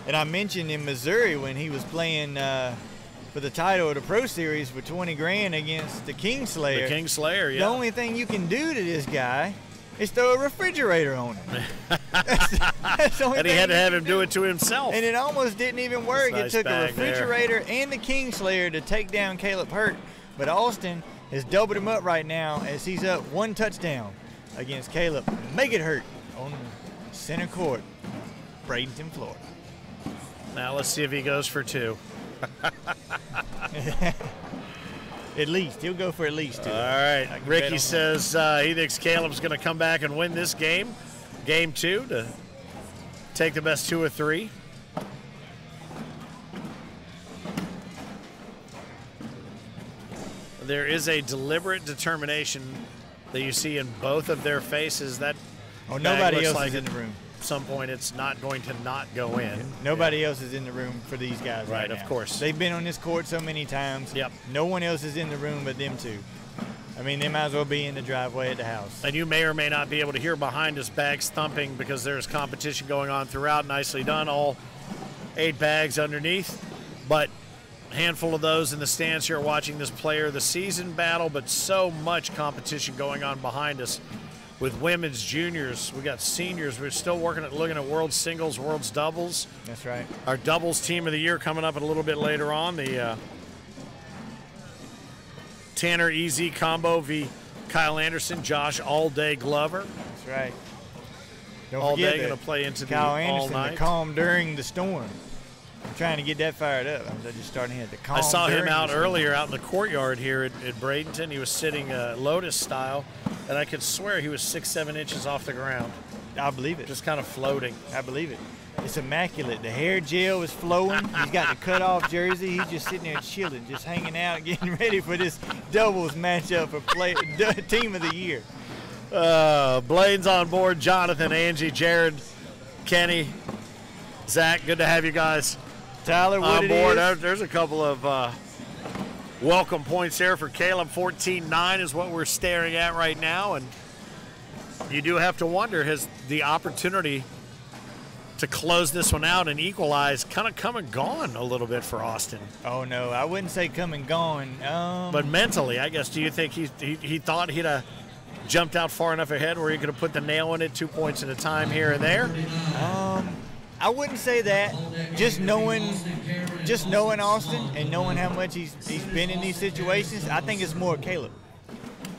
And I mentioned in Missouri when he was playing for the title of the Pro Series for 20 grand against the Kingslayer. The Kingslayer, yeah. The only thing you can do to this guy is throw a refrigerator on him. That's the only and he had to have him do it to himself. And it almost didn't even work. Nice. It took a refrigerator and the Kingslayer to take down Kaleb Hurt. But Austin has doubled him up right now as he's up 1 touchdown against Kaleb. Make it hurt on center court, Bradenton, Florida. Now let's see if he goes for 2. At least. He'll go for at least 2. All right. Ricky says he thinks Kaleb's going to come back and win this game. Game 2 to take the best 2 or 3. There is a deliberate determination that you see in both of their faces. That nobody else is in the room. At some point it's not going to not go in. Nobody else is in the room for these guys right now. Of course. They've been on this court so many times. Yep. No one else is in the room but them two. I mean, they might as well be in the driveway at the house. And you may or may not be able to hear behind us bags thumping because there's competition going on throughout. Nicely done. All 8 bags underneath. But a handful of those in the stands here watching this Player of the Season battle, but so much competition going on behind us. With women's, juniors, we got seniors. We're still looking at world singles, world's doubles. That's right. Our doubles team of the year coming up a little bit later on. The Tanner EZ combo v. Kyle Anderson, Josh All-Day Glover. That's right. Don't all forget day going to play into Kyle the Anderson, all night. The calm during the storm. I'm trying to get that fired up. I'm just starting to hit the calm. I saw him out storm. earlier out in the courtyard here at Bradenton. He was sitting lotus style, and I could swear he was 6-7 inches off the ground. I believe it. Just kind of floating. I believe it. It's immaculate. The hair gel is flowing. He's got the cut-off jersey. He's just sitting there chilling, just hanging out, getting ready for this doubles matchup for team of the year. Blaine's on board. Jonathan, Angie, Jared, Kenny, Zach. Good to have you guys Tyler, on board. There's a couple of welcome points here for Kaleb. 14-9 is what we're staring at right now, and you do have to wonder, has the opportunity to close this one out and equalize kind of come and gone a little bit for Austin? Oh no, I wouldn't say come and gone. But mentally, I guess, do you think he thought he'd have jumped out far enough ahead where he could have put the nail in it 2 points at a time here and there? I wouldn't say that. Just knowing Austin and knowing how much he's been in these situations, I think it's more Kaleb.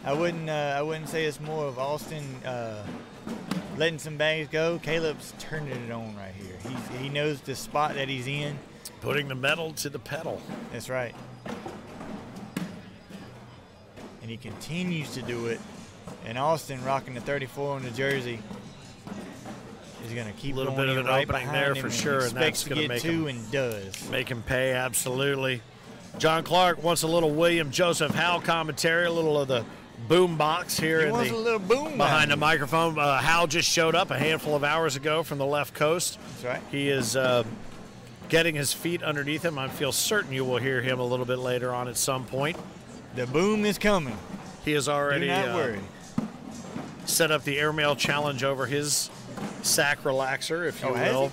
I wouldn't say it's more of Austin letting some bags go. Kaleb's turning it on right here. He knows the spot that he's in. Putting the metal to the pedal. That's right. And he continues to do it. And Austin, rocking the 34 on the jersey, is going to keep going. A little bit of an right opening there for sure, and that's going to make two and does. Make him pay, absolutely. John Clark wants a little William Joseph Howe commentary, a little of the boom box here. He wants a little boom behind the microphone. Howe just showed up a handful of hours ago from the left coast. That's right. He is getting his feet underneath him. I feel certain you will hear him a little bit later on at some point. The boom is coming. He has already Do not worry. Set up the airmail challenge over his sack relaxer, if you will,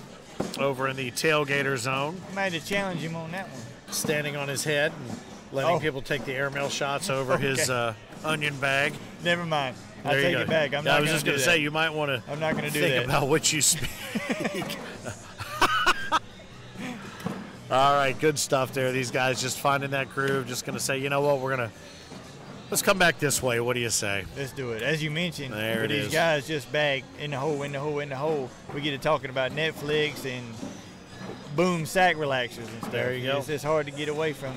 over in the tailgater zone. I might have challenged him on that one. Standing on his head and letting people take the airmail shots over his onion bag. Never mind. I'll take it back. I was just going to say, you might want to I'm not going to think about what you speak. All right, good stuff there. These guys just finding that groove, just going to say, you know what, let's come back this way. What do you say? Let's do it. As you mentioned, there these guys just bag in the hole, in the hole, in the hole. We get to talking about Netflix and boom sack relaxers and stuff. There you go. It's just hard to get away from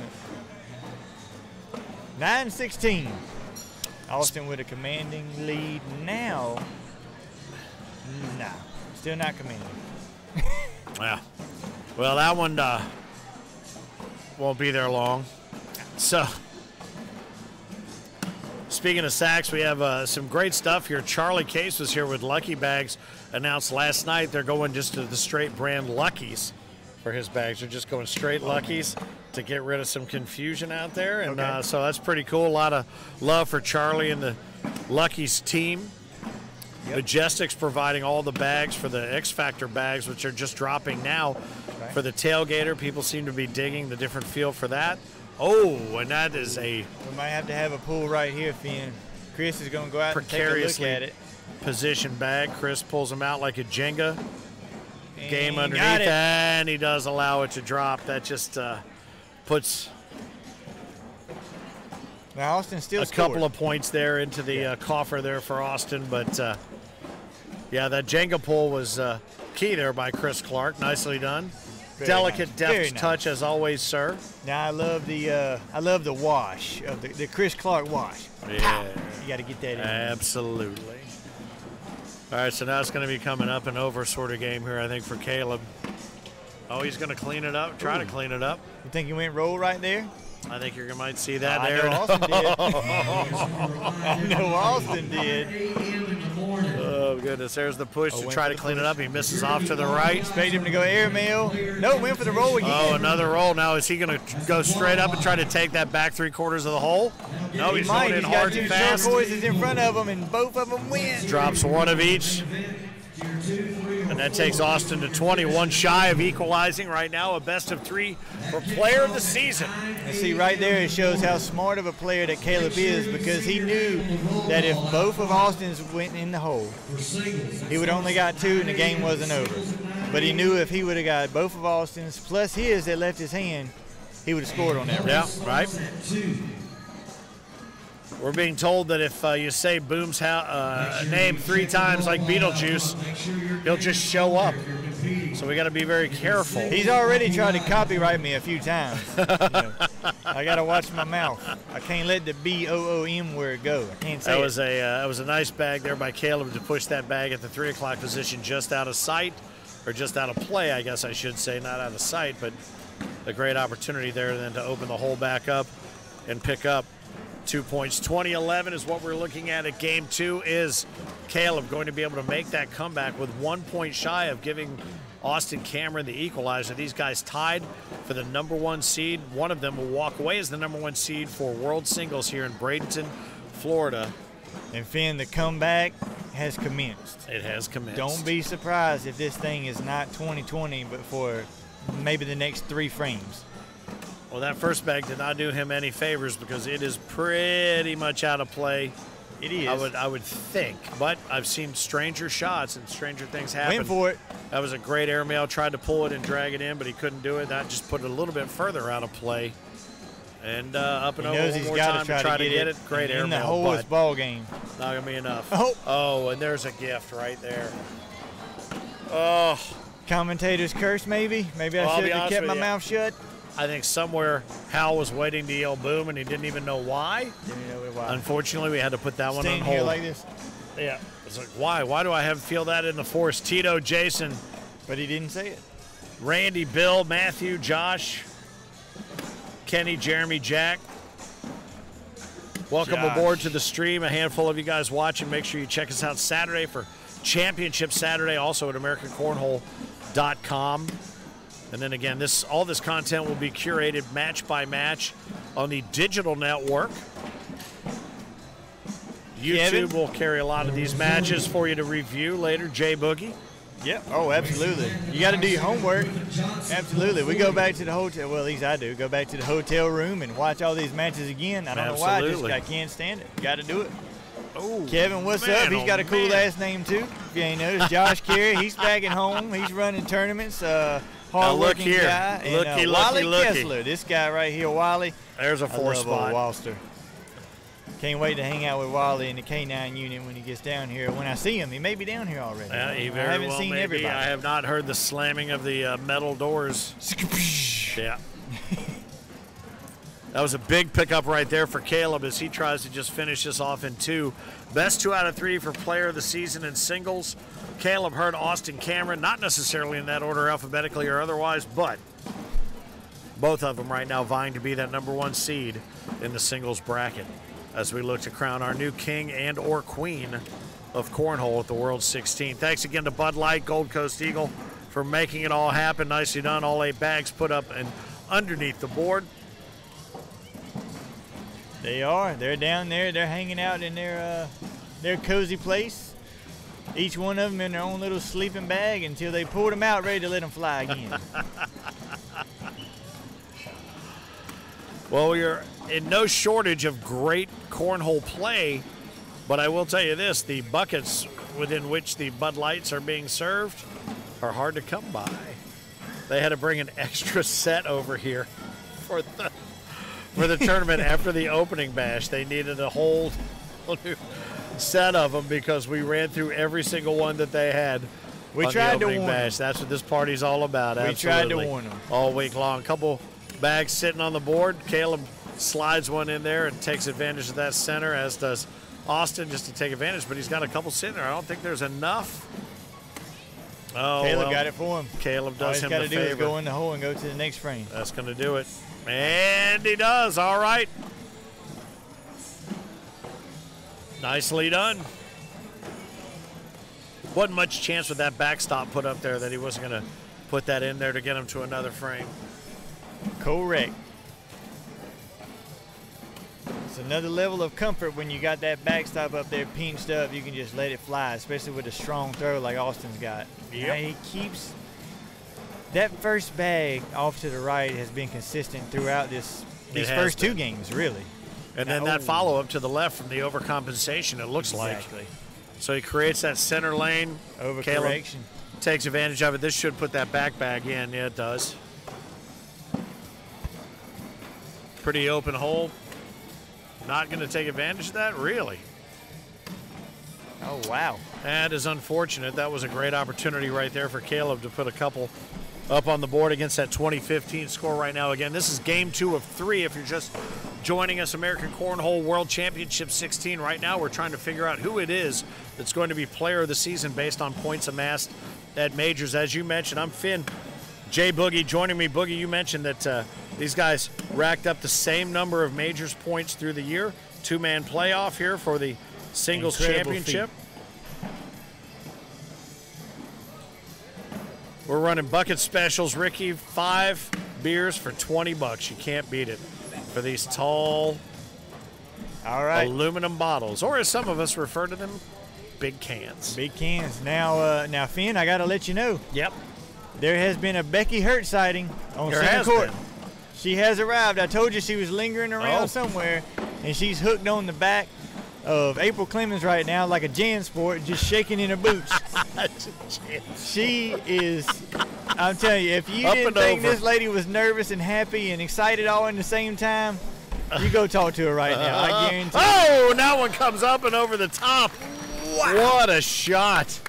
it. 9-16. Austin with a commanding lead now. Nah, still not commanding. Yeah. Well, that one won't be there long. So, speaking of sacks, we have some great stuff here. Charlie Case was here with Lucky Bags. Announced last night they're going just to the straight brand Luckies for his bags. They're just going straight Luckies to get rid of some confusion out there. And so that's pretty cool. A lot of love for Charlie and the Luckies team. Yep. Majestics providing all the bags for the X Factor bags, which are just dropping now for the tailgater. People seem to be digging the different feel for that. Oh, and that is we might have to have a pull right here, Finn. Chris is going to go out and take a look at it. Position bag. Chris pulls them out like a Jenga game underneath, and he does allow it to drop. That just puts now Austin still a couple of points there into the coffer there for Austin. But yeah, that Jenga pull was key there by Chris Clark. Nicely done. Very Delicate, nice. deft touch as always, sir. Now I love the wash of the Chris Clark wash. Yeah, Pow! You got to get that in. Absolutely. All right, so now it's going to be coming up and over sort of game here, I think, for Kaleb. Oh, he's going to clean it up, try to clean it up. You think he went roll right there? I think you might see that there. I know Austin did. I know Austin did. Oh, goodness. There's the push to try to clean it up. He misses off to the right. Expect him to go airmail. No, went for the roll again. Oh, another roll. Now, is he going to go straight up and try to take that back 3/4 of the hole? No, he's going in hard and fast. He's got 2 turquoises in front of him, and both of them win. Drops one of each. And that takes Austin to 21 shy of equalizing right now. A best of 3 for player of the season. And see, right there it shows how smart of a player that Kaleb is, because he knew that if both of Austin's went in the hole, he would only got 2 and the game wasn't over. But he knew if he would have got both of Austin's plus his that left his hand, he would have scored on that one. Yeah, right. We're being told that if you say Boom's name 3 times like Beetlejuice, he'll just show up. So we got to be very careful. He's already tried to copyright me a few times. I got to watch my mouth. I can't let the B-O-O-M word go. I can't say that was a nice bag there by Kaleb to push that bag at the 3 o'clock position, just out of sight, or just out of play, I guess I should say, not out of sight, but a great opportunity there then to open the hole back up and pick up 2 points. 20-11 is what we're looking at game 2. Is Kaleb going to be able to make that comeback with 1 point shy of giving Austin Cameron the equalizer? These guys tied for the #1 seed. One of them will walk away as the #1 seed for World Singles here in Bradenton, Florida. And Finn, the comeback has commenced. It has commenced. Don't be surprised if this thing is not 20-20, but for maybe the next 3 frames. Well, that first bag did not do him any favors because it is pretty much out of play. It is. I would think, but I've seen stranger shots and stranger things happen. Went for it. That was a great airmail. Tried to pull it and drag it in, but he couldn't do it. That just put it a little bit further out of play. And up and over one more time to try to get it. Great airmail. In the whole ball game. Not going to be enough. Oh, and there's a gift right there. Oh. Commentator's curse, maybe? Maybe I should have kept my mouth shut. I think somewhere Hal was waiting to yell boom, and he didn't even know why. Didn't know why. Unfortunately, we had to put that one on Stand hold. here like this. Yeah. It's like, why? Why do I feel that in the force? Tito, Jason. But he didn't say it. Randy, Bill, Matthew, Josh, Kenny, Jeremy, Jack. Welcome aboard to the stream. A handful of you guys watching. Make sure you check us out Saturday for Championship Saturday, also at AmericanCornhole.com. And then again, all this content will be curated match by match on the digital network. YouTube will carry a lot of these matches for you to review later. Jay Boogie. Yep. Oh, absolutely. You got to do your homework. Absolutely. We go back to the hotel. Well, at least I do. Go back to the hotel room and watch all these matches again. I don't know why. I can't stand it. Got to do it. Oh, Kevin, what's up? He's got a cool last name too. If you ain't noticed, Josh Carey. He's back at home. He's running tournaments. Hard-working guy. And Wally Kessler. This guy right here, Wally. There's a 4 spot. Walster. Can't wait to hang out with Wally in the K9 unit when he gets down here. When I see him, he may be down here already. He very I haven't well seen may everybody. Be. I have not heard the slamming of the metal doors. Yeah. That was a big pickup right there for Kaleb as he tries to just finish this off in 2. Best 2 out of 3 for player of the season in singles. Kaleb hurt Austin Cameron, not necessarily in that order alphabetically or otherwise, but both of them right now vying to be that #1 seed in the singles bracket as we look to crown our new king and or queen of cornhole at the World 16. Thanks again to Bud Light, Gold Coast Eagle for making it all happen. Nicely done. All 8 bags put up and underneath the board. They are. They're down there. They're hanging out in their cozy place. Each one of them in their own little sleeping bag until they pulled them out ready to let them fly again. Well, you're in no shortage of great cornhole play, but I will tell you this, the buckets within which the Bud Lights are being served are hard to come by. They had to bring an extra set over here for the tournament after the opening bash. They needed a whole new set of them because we ran through every single one that they had. We tried to warn them. That's what this party's all about. We tried to warn them all week long. Couple bags sitting on the board. Kaleb slides one in there and takes advantage of that center, as does Austin, just to take advantage. But he's got a couple sitting there. I don't think there's enough. Oh, Kaleb got it for him. Kaleb does him the favor. All he's got to do is go in the hole and go to the next frame. That's going to do it. And he does. All right. Nicely done. Wasn't much chance with that backstop put up there that he wasn't going to put that in there to get him to another frame. Correct. It's another level of comfort when you got that backstop up there pinched up. You can just let it fly, especially with a strong throw like Austin's got. Yep. Now he keeps that first bag off to the right has been consistent throughout these first 2 games, really. And then that follow-up to the left from the overcompensation, it looks like. So he creates that center lane. Overcorrection. Kaleb takes advantage of it. This should put that back bag in. Yeah, it does. Pretty open hole. Not going to take advantage of that? Really? Oh, wow. That is unfortunate. That was a great opportunity right there for Kaleb to put a couple up on the board against that 2015 score right now. Again, this is game 2 of 3. If you're just joining us, American Cornhole World Championship 16. Right now, we're trying to figure out who it is that's going to be player of the season based on points amassed at majors. As you mentioned, I'm Finn. Jay Boogie joining me. Boogie, you mentioned that these guys racked up the same number of majors points through the year, two-man playoff here for the singles championship. We're running bucket specials, Ricky. 5 beers for $20. You can't beat it for these tall aluminum bottles, or as some of us refer to them, big cans. Big cans. Now, Finn, I got to let you know. Yep. There has been a Becky Hurt sighting on center court. Been. She has arrived. I told you she was lingering around somewhere, and she's hooked on the back of April Clemens right now like a JanSport, just shaking in her boots. She is, I'm telling you, if you didn't think this lady was nervous and happy and excited all in the same time, you go talk to her right now. I guarantee you. Oh, now one comes up and over the top. Wow. What a shot.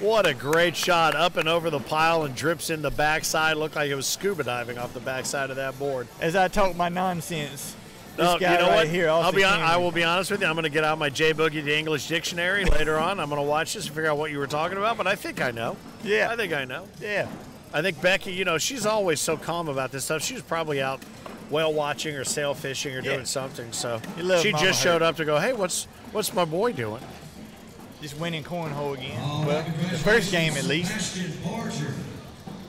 What a great shot. Up and over the pile and drips in the backside. Looked like it was scuba diving off the backside of that board. As I talk my nonsense, this guy you know right what? Here, I will be honest with you. I'm going to get out my J Boogie the English Dictionary later on. I'm going to watch this and figure out what you were talking about, but I think I know. Yeah. I think I know. Yeah. I think Becky, you know, she's always so calm about this stuff. She was probably out whale watching or sail fishing or doing something. So she just showed up to go, hey, what's my boy doing? Just winning cornhole again. Well, the first game at least.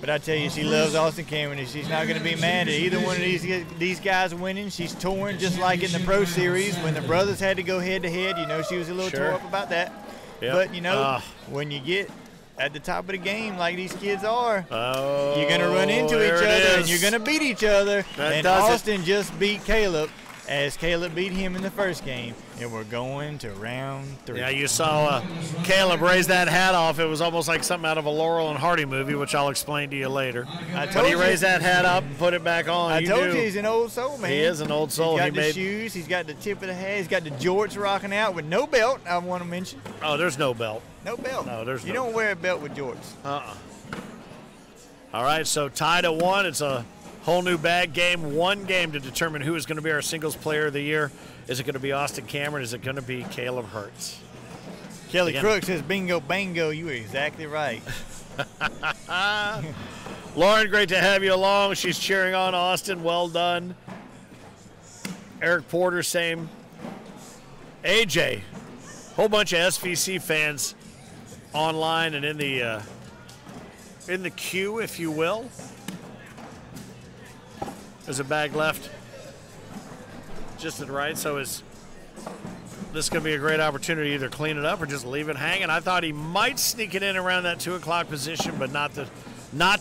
But I tell you, she loves Austin Cameron, and she's not going to be mad at either one of these guys winning. She's torn just like in the Pro Series when the brothers had to go head-to-head. You know, she was a little tore up about that. Yep. But, you know, when you get at the top of the game like these kids are, you're going to run into each other, and you're going to beat each other. And Austin just beat Kaleb, as Kaleb beat him in the first game, and we're going to round 3. Yeah, you saw Kaleb raise that hat off. It was almost like something out of a Laurel and Hardy movie, which I'll explain to you later. But he raised that hat up and put it back on. I told you he's an old soul, man. He is an old soul. He's got the shoes. He's got the tip of the hat. He's got the jorts rocking out with no belt, I want to mention. Oh, there's no belt. No belt. No, there's no. You don't wear a belt with jorts. All right, so tied at 1. It's a whole new bag game. 1 game to determine who is going to be our singles player of the year. Is it going to be Austin Cameron? Is it going to be Kaleb Hurts? Kelly Crook says, bingo, bango. You were exactly right. Lauren, great to have you along. She's cheering on Austin. Well done. Eric Porter, same. AJ, whole bunch of SVC fans online and in the queue, if you will. There's a bag left just to the right, so is this going to be a great opportunity to either clean it up or just leave it hanging? I thought he might sneak it in around that 2 o'clock position, but not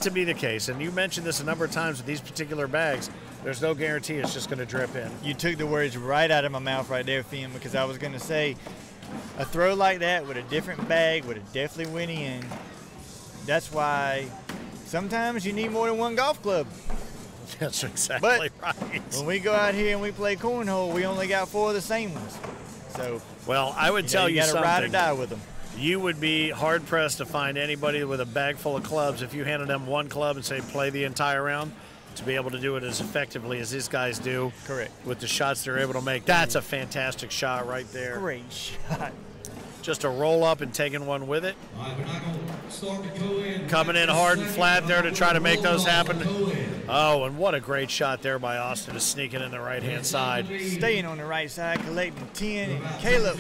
to be the case. And you mentioned this a number of times with these particular bags. There's no guarantee it's just going to drip in. You took the words right out of my mouth right there, Finn, because I was going to say a throw like that with a different bag would have definitely went in. That's why sometimes you need more than one golf club. That's exactly right. When we go out here and we play cornhole, we only got 4 of the same ones. So, well, I would tell you something. You got to ride or die with them. You would be hard-pressed to find anybody with a bag full of clubs if you handed them 1 club and say play the entire round to be able to do it as effectively as these guys do. Correct. With the shots they're able to make. That's a fantastic shot right there. Great shot. Just a roll up and taking one with it. Coming in hard and flat there to try to make those happen. Oh, and what a great shot there by Austin to sneak it in the right-hand side. Staying on the right side, collecting 10, and Kaleb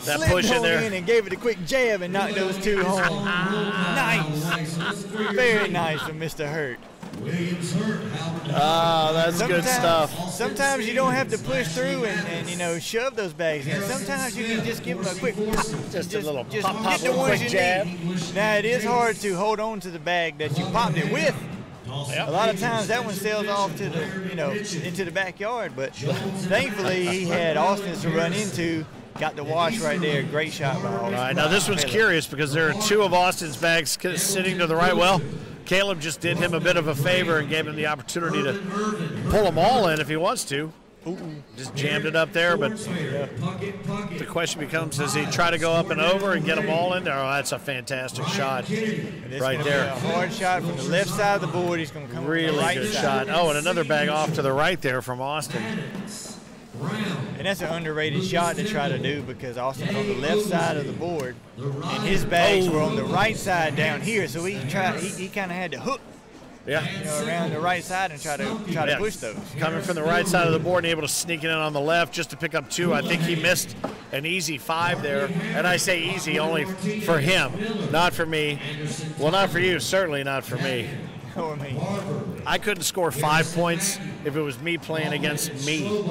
that push in there. In and gave it a quick jab and knocked those 2 home. Nice. Very nice from Mr. Hurt. That's good stuff. Sometimes you don't have to push through and you know, shove those bags in. Sometimes you can just give them a quick pop. Just a little pop, get the ones you jab. Now, it is hard to hold on to the bag that you popped it with. Yep. A lot of times that one sails off to the, you know, into the backyard, but thankfully he had Austin's to run into. Got the wash right there. Great shot by Austin. All right, now this one's curious because there are 2 of Austin's bags sitting to the right. Well, Kaleb just did him a bit of a favor and gave him the opportunity to pull them all in if he wants to. Just jammed it up there, but the question becomes, does he try to go up and over and get them all in there? Oh, that's a fantastic shot right there. A hard shot from the left side of the board. He's going to come really right good side. shot. Oh, and another bag off to the right there from Austin. And that's an underrated shot to try to do because Austin's on the left side of the board, and his bags were on the right side down here, so he kind of had to hook around the right side and try to push those. Coming from the right side of the board and able to sneak it in on the left just to pick up 2. I think he missed an easy 5 there. And I say easy only for him, not for me. Well, not for you, certainly not for me. Or me. I couldn't score 5 points if it was me playing against me.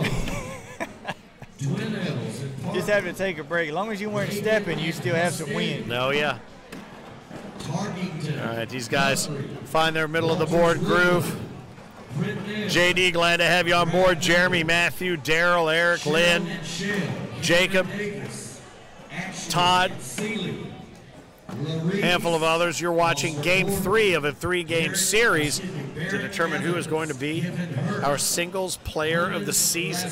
Just have to take a break. As long as you weren't stepping, you still have some wind. No, yeah. All right, these guys find their middle of the board groove. JD, glad to have you on board. Jeremy, Matthew, Daryl, Eric, Lynn, Jacob, Todd, handful of others. You're watching Game 3 of a 3-game series to determine who is going to be our singles player of the season.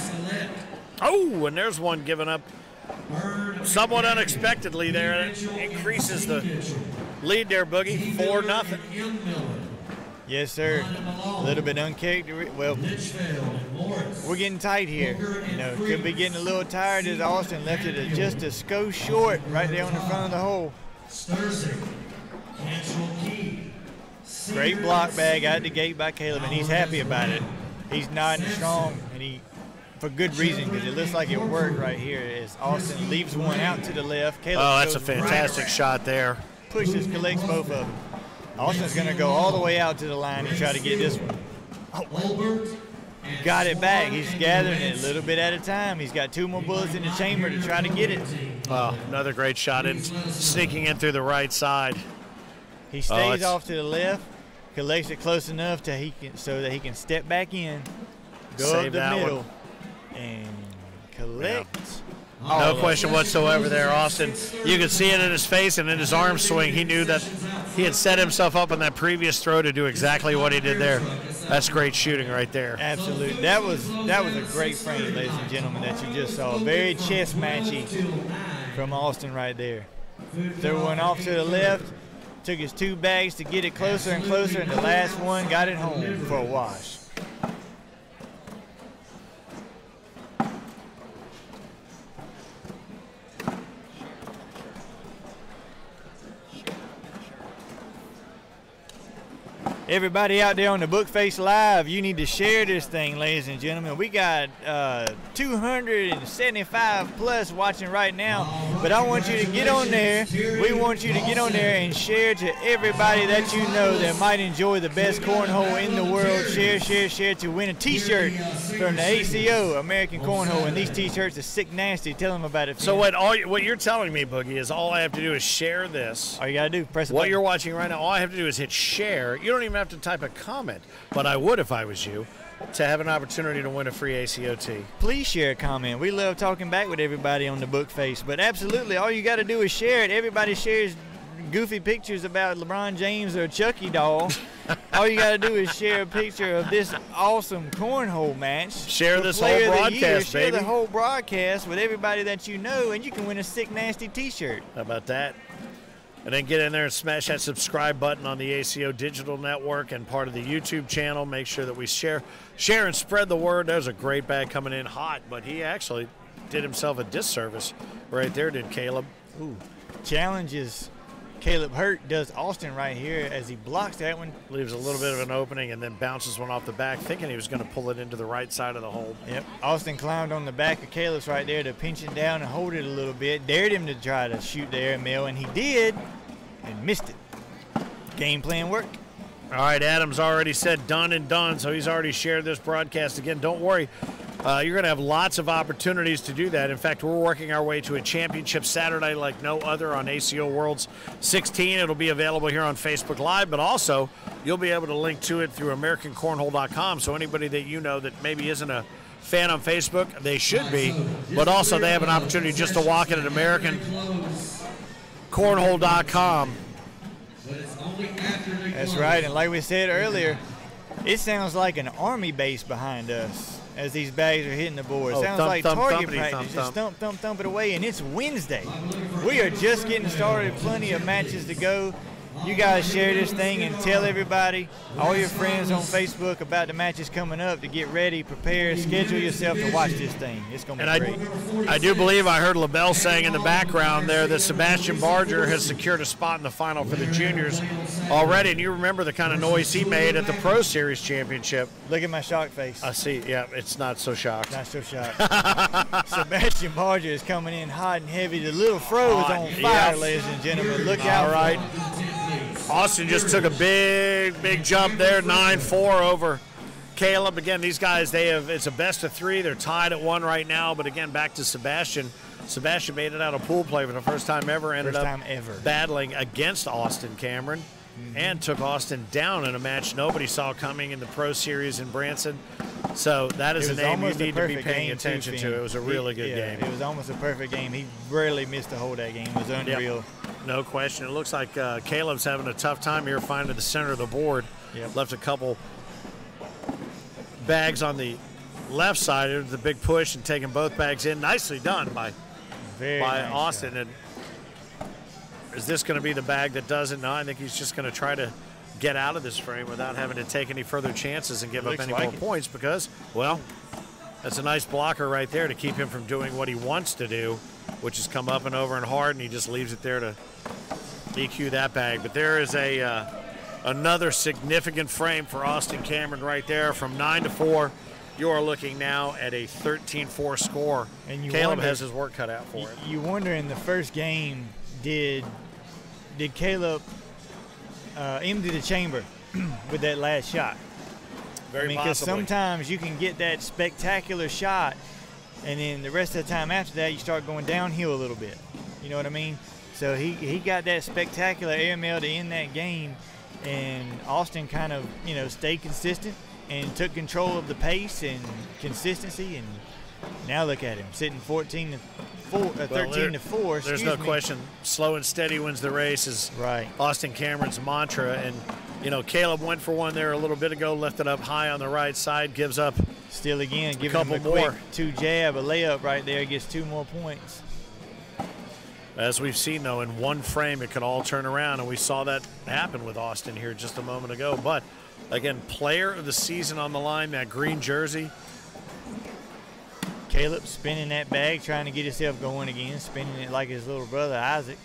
Oh, and there's one given up somewhat unexpectedly there. It increases the lead there, Boogie, 4-0. Yes, sir. A little bit uncharacteristic. Well, we're getting tight here. Could be getting a little tired as Austin left it just a skosh short right there on the front of the hole. Great block bag out the gate by Kaleb, and he's happy about it. He's nodding strong, and for good reason, because it looks like it worked right here as Austin leaves one out to the left. Kaleb that's a fantastic shot there. Pushes, collects both of them. Austin's going to go all the way out to the line and try to get this one. Got it back. He's gathering it a little bit at a time. He's got 2 more bullets in the chamber to try to get it. Another great shot in, sneaking in through the right side. He stays off to the left, collects it close enough so that he can step back in, go up the middle, and collect. No question whatsoever there, Austin. You could see it in his face and in his arm swing. He knew that he had set himself up in that previous throw to do exactly what he did there. That's great shooting right there. Absolutely. That was a great frame, ladies and gentlemen, that you just saw. Very chess matchy from Austin right there. Threw one off to the left, took his 2 bags to get it closer and closer, and the last one got it home for a wash. Everybody out there on the Bookface Live, you need to share this thing, ladies and gentlemen. We got 275 plus watching right now, but I want you to get on there. We want you to get on there and share to everybody that you know that might enjoy the best cornhole in the world. Share, share, share to win a T-shirt from the ACO, American Cornhole, and these T-shirts are sick nasty. Tell them about it. So what you're telling me, Boogie, is all I have to do is share this. All you got to do, press the What button. you're watching right now, all I have to do is hit share. You don't even have to type a comment, but I would if I was you, to have an opportunity to win a free ACOT. Please share a comment. We love talking back with everybody on the Bookface, but absolutely, all you got to do is share it. Everybody shares goofy pictures about LeBron James or Chucky doll. All you got to do is share a picture of this awesome cornhole match. Share this whole broadcast, Share baby. the whole broadcast with everybody that you know, and you can win a sick, nasty T-shirt. How about that? And then get in there and smash that subscribe button on the ACO Digital Network and part of the YouTube channel. Make sure that we share and spread the word. There's a great bag coming in hot, but he actually did himself a disservice right there, did Kaleb. Ooh. Challenges Kaleb Hurt, does Austin right here as he blocks that one. Leaves a little bit of an opening and then bounces one off the back, thinking he was going to pull it into the right side of the hole. Yep. Austin climbed on the back of Kaleb's right there to pinch it down and hold it a little bit. Dared him to try to shoot the airmail, and he did, and missed it. Game plan worked. All right, Adam's already said done and done, so he's already shared this broadcast. Again, don't worry. You're going to have lots of opportunities to do that. In fact, we're working our way to a championship Saturday like no other on ACO Worlds 16. It'll be available here on Facebook Live, but also you'll be able to link to it through AmericanCornhole.com. So anybody that you know that maybe isn't a fan on Facebook, they should be, but also they have an opportunity just to walk in at AmericanCornhole.com. That's right, and like we said earlier, it sounds like an Army base behind us as these bags are hitting the board. It sounds like target practice. Just thump, thump, thump it away, and it's Wednesday. We are just getting started. Plenty of matches to go. you guys share this thing and tell everybody, all your friends on Facebook about the matches coming up to get ready, prepare, schedule yourself to watch this thing. It's going to be great. I do believe I heard LaBelle saying in the background there that Sebastian Barger has secured a spot in the final for the juniors already. And you remember the kind of noise he made at the Pro Series Championship. Look at my shocked face. I see. Yeah, it's not so shocked. Not so shocked. Sebastian Barger is coming in hot and heavy. The little fro is on fire, ladies and gentlemen. Look out. All right. Austin just took a big jump there, 9-4 over Kaleb. Again, these guys, it's a best of 3. They're tied at 1 right now. But again, back to Sebastian. Sebastian made it out of pool play for the first time ever. Ended up battling against Austin Cameron and took Austin down in a match nobody saw coming in the Pro Series in Branson. So that is a name you need to be paying attention to. It was a really good game. It was almost a perfect game. He rarely missed a whole that game. It was unreal. Yep. No question. It looks like Kaleb's having a tough time here finding the center of the board. Yep. Left a couple bags on the left side of the big push and taking both bags in. Nicely done by Austin. And is this going to be the bag that does it? No, I think he's just going to try to get out of this frame without having to take any further chances and give up any more points because, well, that's a nice blocker right there to keep him from doing what he wants to do, which is come up and over and hard, and he just leaves it there to EQ that bag. But there is another significant frame for Austin Cameron right there. From 9-4, you are looking now at a 13-4 score. And Kaleb has his work cut out for it. You wonder in the first game, did Kaleb empty the chamber with that last shot? Very possibly. Because sometimes you can get that spectacular shot, and then the rest of the time after that, you start going downhill a little bit. You know what I mean? So he got that spectacular airmail to end that game, and Austin kind of, stayed consistent and took control of the pace and consistency, and now look at him sitting 13-4. There's no question. Slow and steady wins the race is Austin Cameron's mantra, and Kaleb went for one there a little bit ago, left it up high on the right side, gives up still again, giving him a quick 2 jab, a layup right there, gets 2 more points. As we've seen, though, in one frame, it could all turn around, and we saw that happen with Austin here just a moment ago. But, again, player of the season on the line, that green jersey. Kaleb spinning that bag, trying to get himself going again, spinning it like his little brother, Isaac.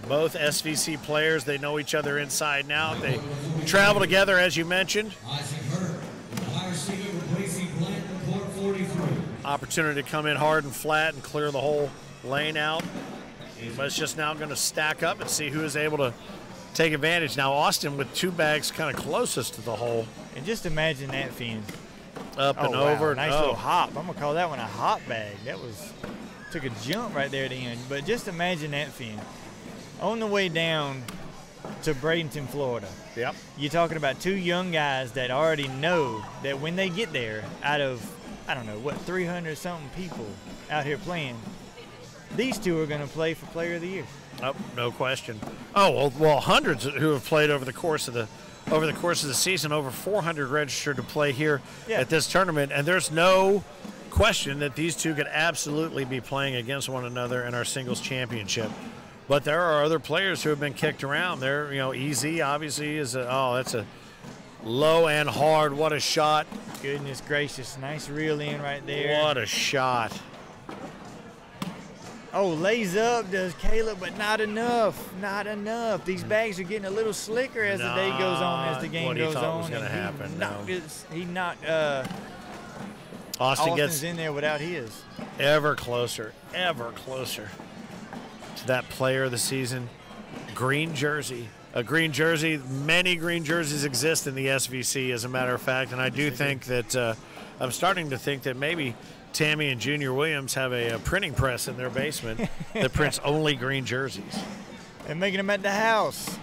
Both SVC players, they know each other inside and out. They travel together, as you mentioned. Opportunity to come in hard and flat and clear the whole lane out. But it's just now going to stack up and see who is able to take advantage. Now Austin with 2 bags kind of closest to the hole. And just imagine that, Finn. Up and over. Nice little hop. I'm going to call that one a hop bag. That took a jump right there at the end. But just imagine that, Finn. On the way down to Bradenton, Florida. Yep. You're talking about 2 young guys that already know that when they get there, out of, 300-something people out here playing, these 2 are going to play for Player of the Year. Oh, no question. Oh, well, hundreds who have played over the course of the season, over 400 registered to play here at this tournament, and there's no question that these 2 could absolutely be playing against one another in our singles championship. But there are other players who have been kicked around. There, EZ obviously is that's a low and hard. What a shot. Goodness gracious. Nice reel in right there. What a shot. Oh, lays up does Kaleb, but not enough. Not enough. These bags are getting a little slicker as the day goes on, as the game goes on. Was going to happen. He knocked Austin gets in there without his. Ever closer to that player of the season. Green jersey. A green jersey. Many green jerseys exist in the SVC, as a matter of fact, and I do think that I'm starting to think that maybe Tammy and Junior Williams have a printing press in their basement that prints only green jerseys. And making them at the house.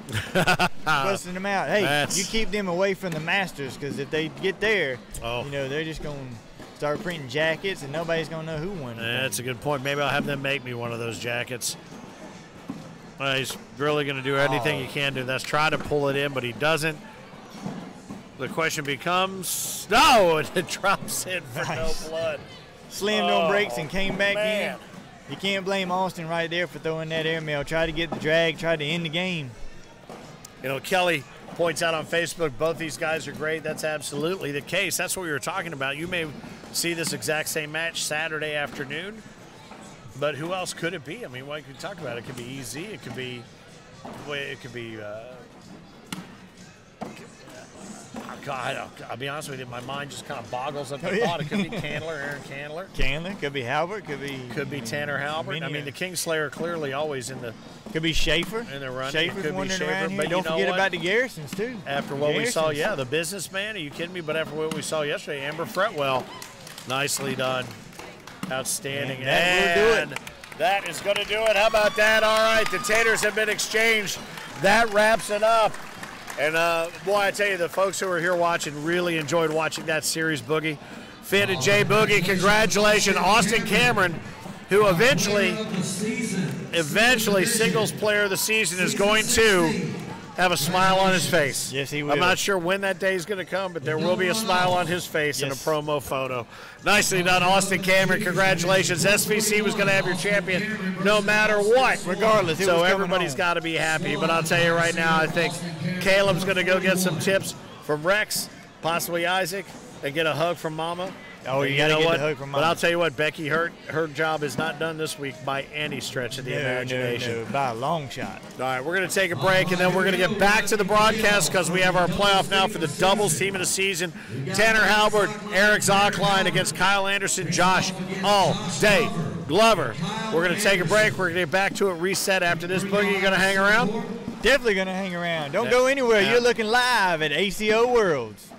Busting them out. Hey, you keep them away from the Masters, because if they get there, they're just going to start printing jackets and nobody's going to know who won. That's a good point. Maybe I'll have them make me one of those jackets. He's really going to do anything he can do. That's try to pull it in, but he doesn't. The question becomes, no, and it drops in for no blood. Slammed on brakes and came back in. You can't blame Austin right there for throwing that airmail. Tried to get the drag, tried to end the game. Kelly points out on Facebook, both these guys are great. That's absolutely the case. That's what we were talking about. You may see this exact same match Saturday afternoon, but who else could it be? I mean, what could you talk about? It could be EZ. It could be God, I'll be honest with you, my mind just kind of boggles at the thought. It could be Candler, Aaron Candler. Candler, could be Halbert, could be Tanner Halbert. I mean, the Kingslayer clearly always in the. Could be Schaefer. In the running. Schaefer's wandering around here. But don't forget about the Garrisons, too. After what we saw, the businessman, are you kidding me? But after what we saw yesterday, Amber Fretwell, nicely done. Outstanding. And that is going to do it. How about that? All right, the taters have been exchanged. That wraps it up. And, boy, I tell you, the folks who are here watching really enjoyed watching that series, Boogie. Finn and Jay Boogie, congratulations. Austin Cameron, who eventually singles player of the season, is going to have a smile on his face. Yes, he will. I'm not sure when that day is going to come, but there will be a smile on his face in a promo photo. Nicely done, Austin Cameron. Congratulations. SVC was going to have your champion no matter what. Regardless. So everybody's got to be happy. But I'll tell you right now, I think Caleb's going to go get some tips from Rex, possibly Isaac, and get a hug from Mama. Oh, you got to get the hug from Mama. But I'll tell you what, Becky, her job is not done this week by any stretch of the imagination. No, by a long shot. All right, we're going to take a break, and then we're going to get back to the broadcast because we have our playoff now for the doubles team of the season. Tanner Halbert, Eric Zockline against Kyle Anderson, Josh all day. Glover. We're going to take a break. We're going to get back to it, reset after this. Boogie, you going to hang around? Definitely going to hang around. Don't go anywhere. You're looking live at ACO Worlds.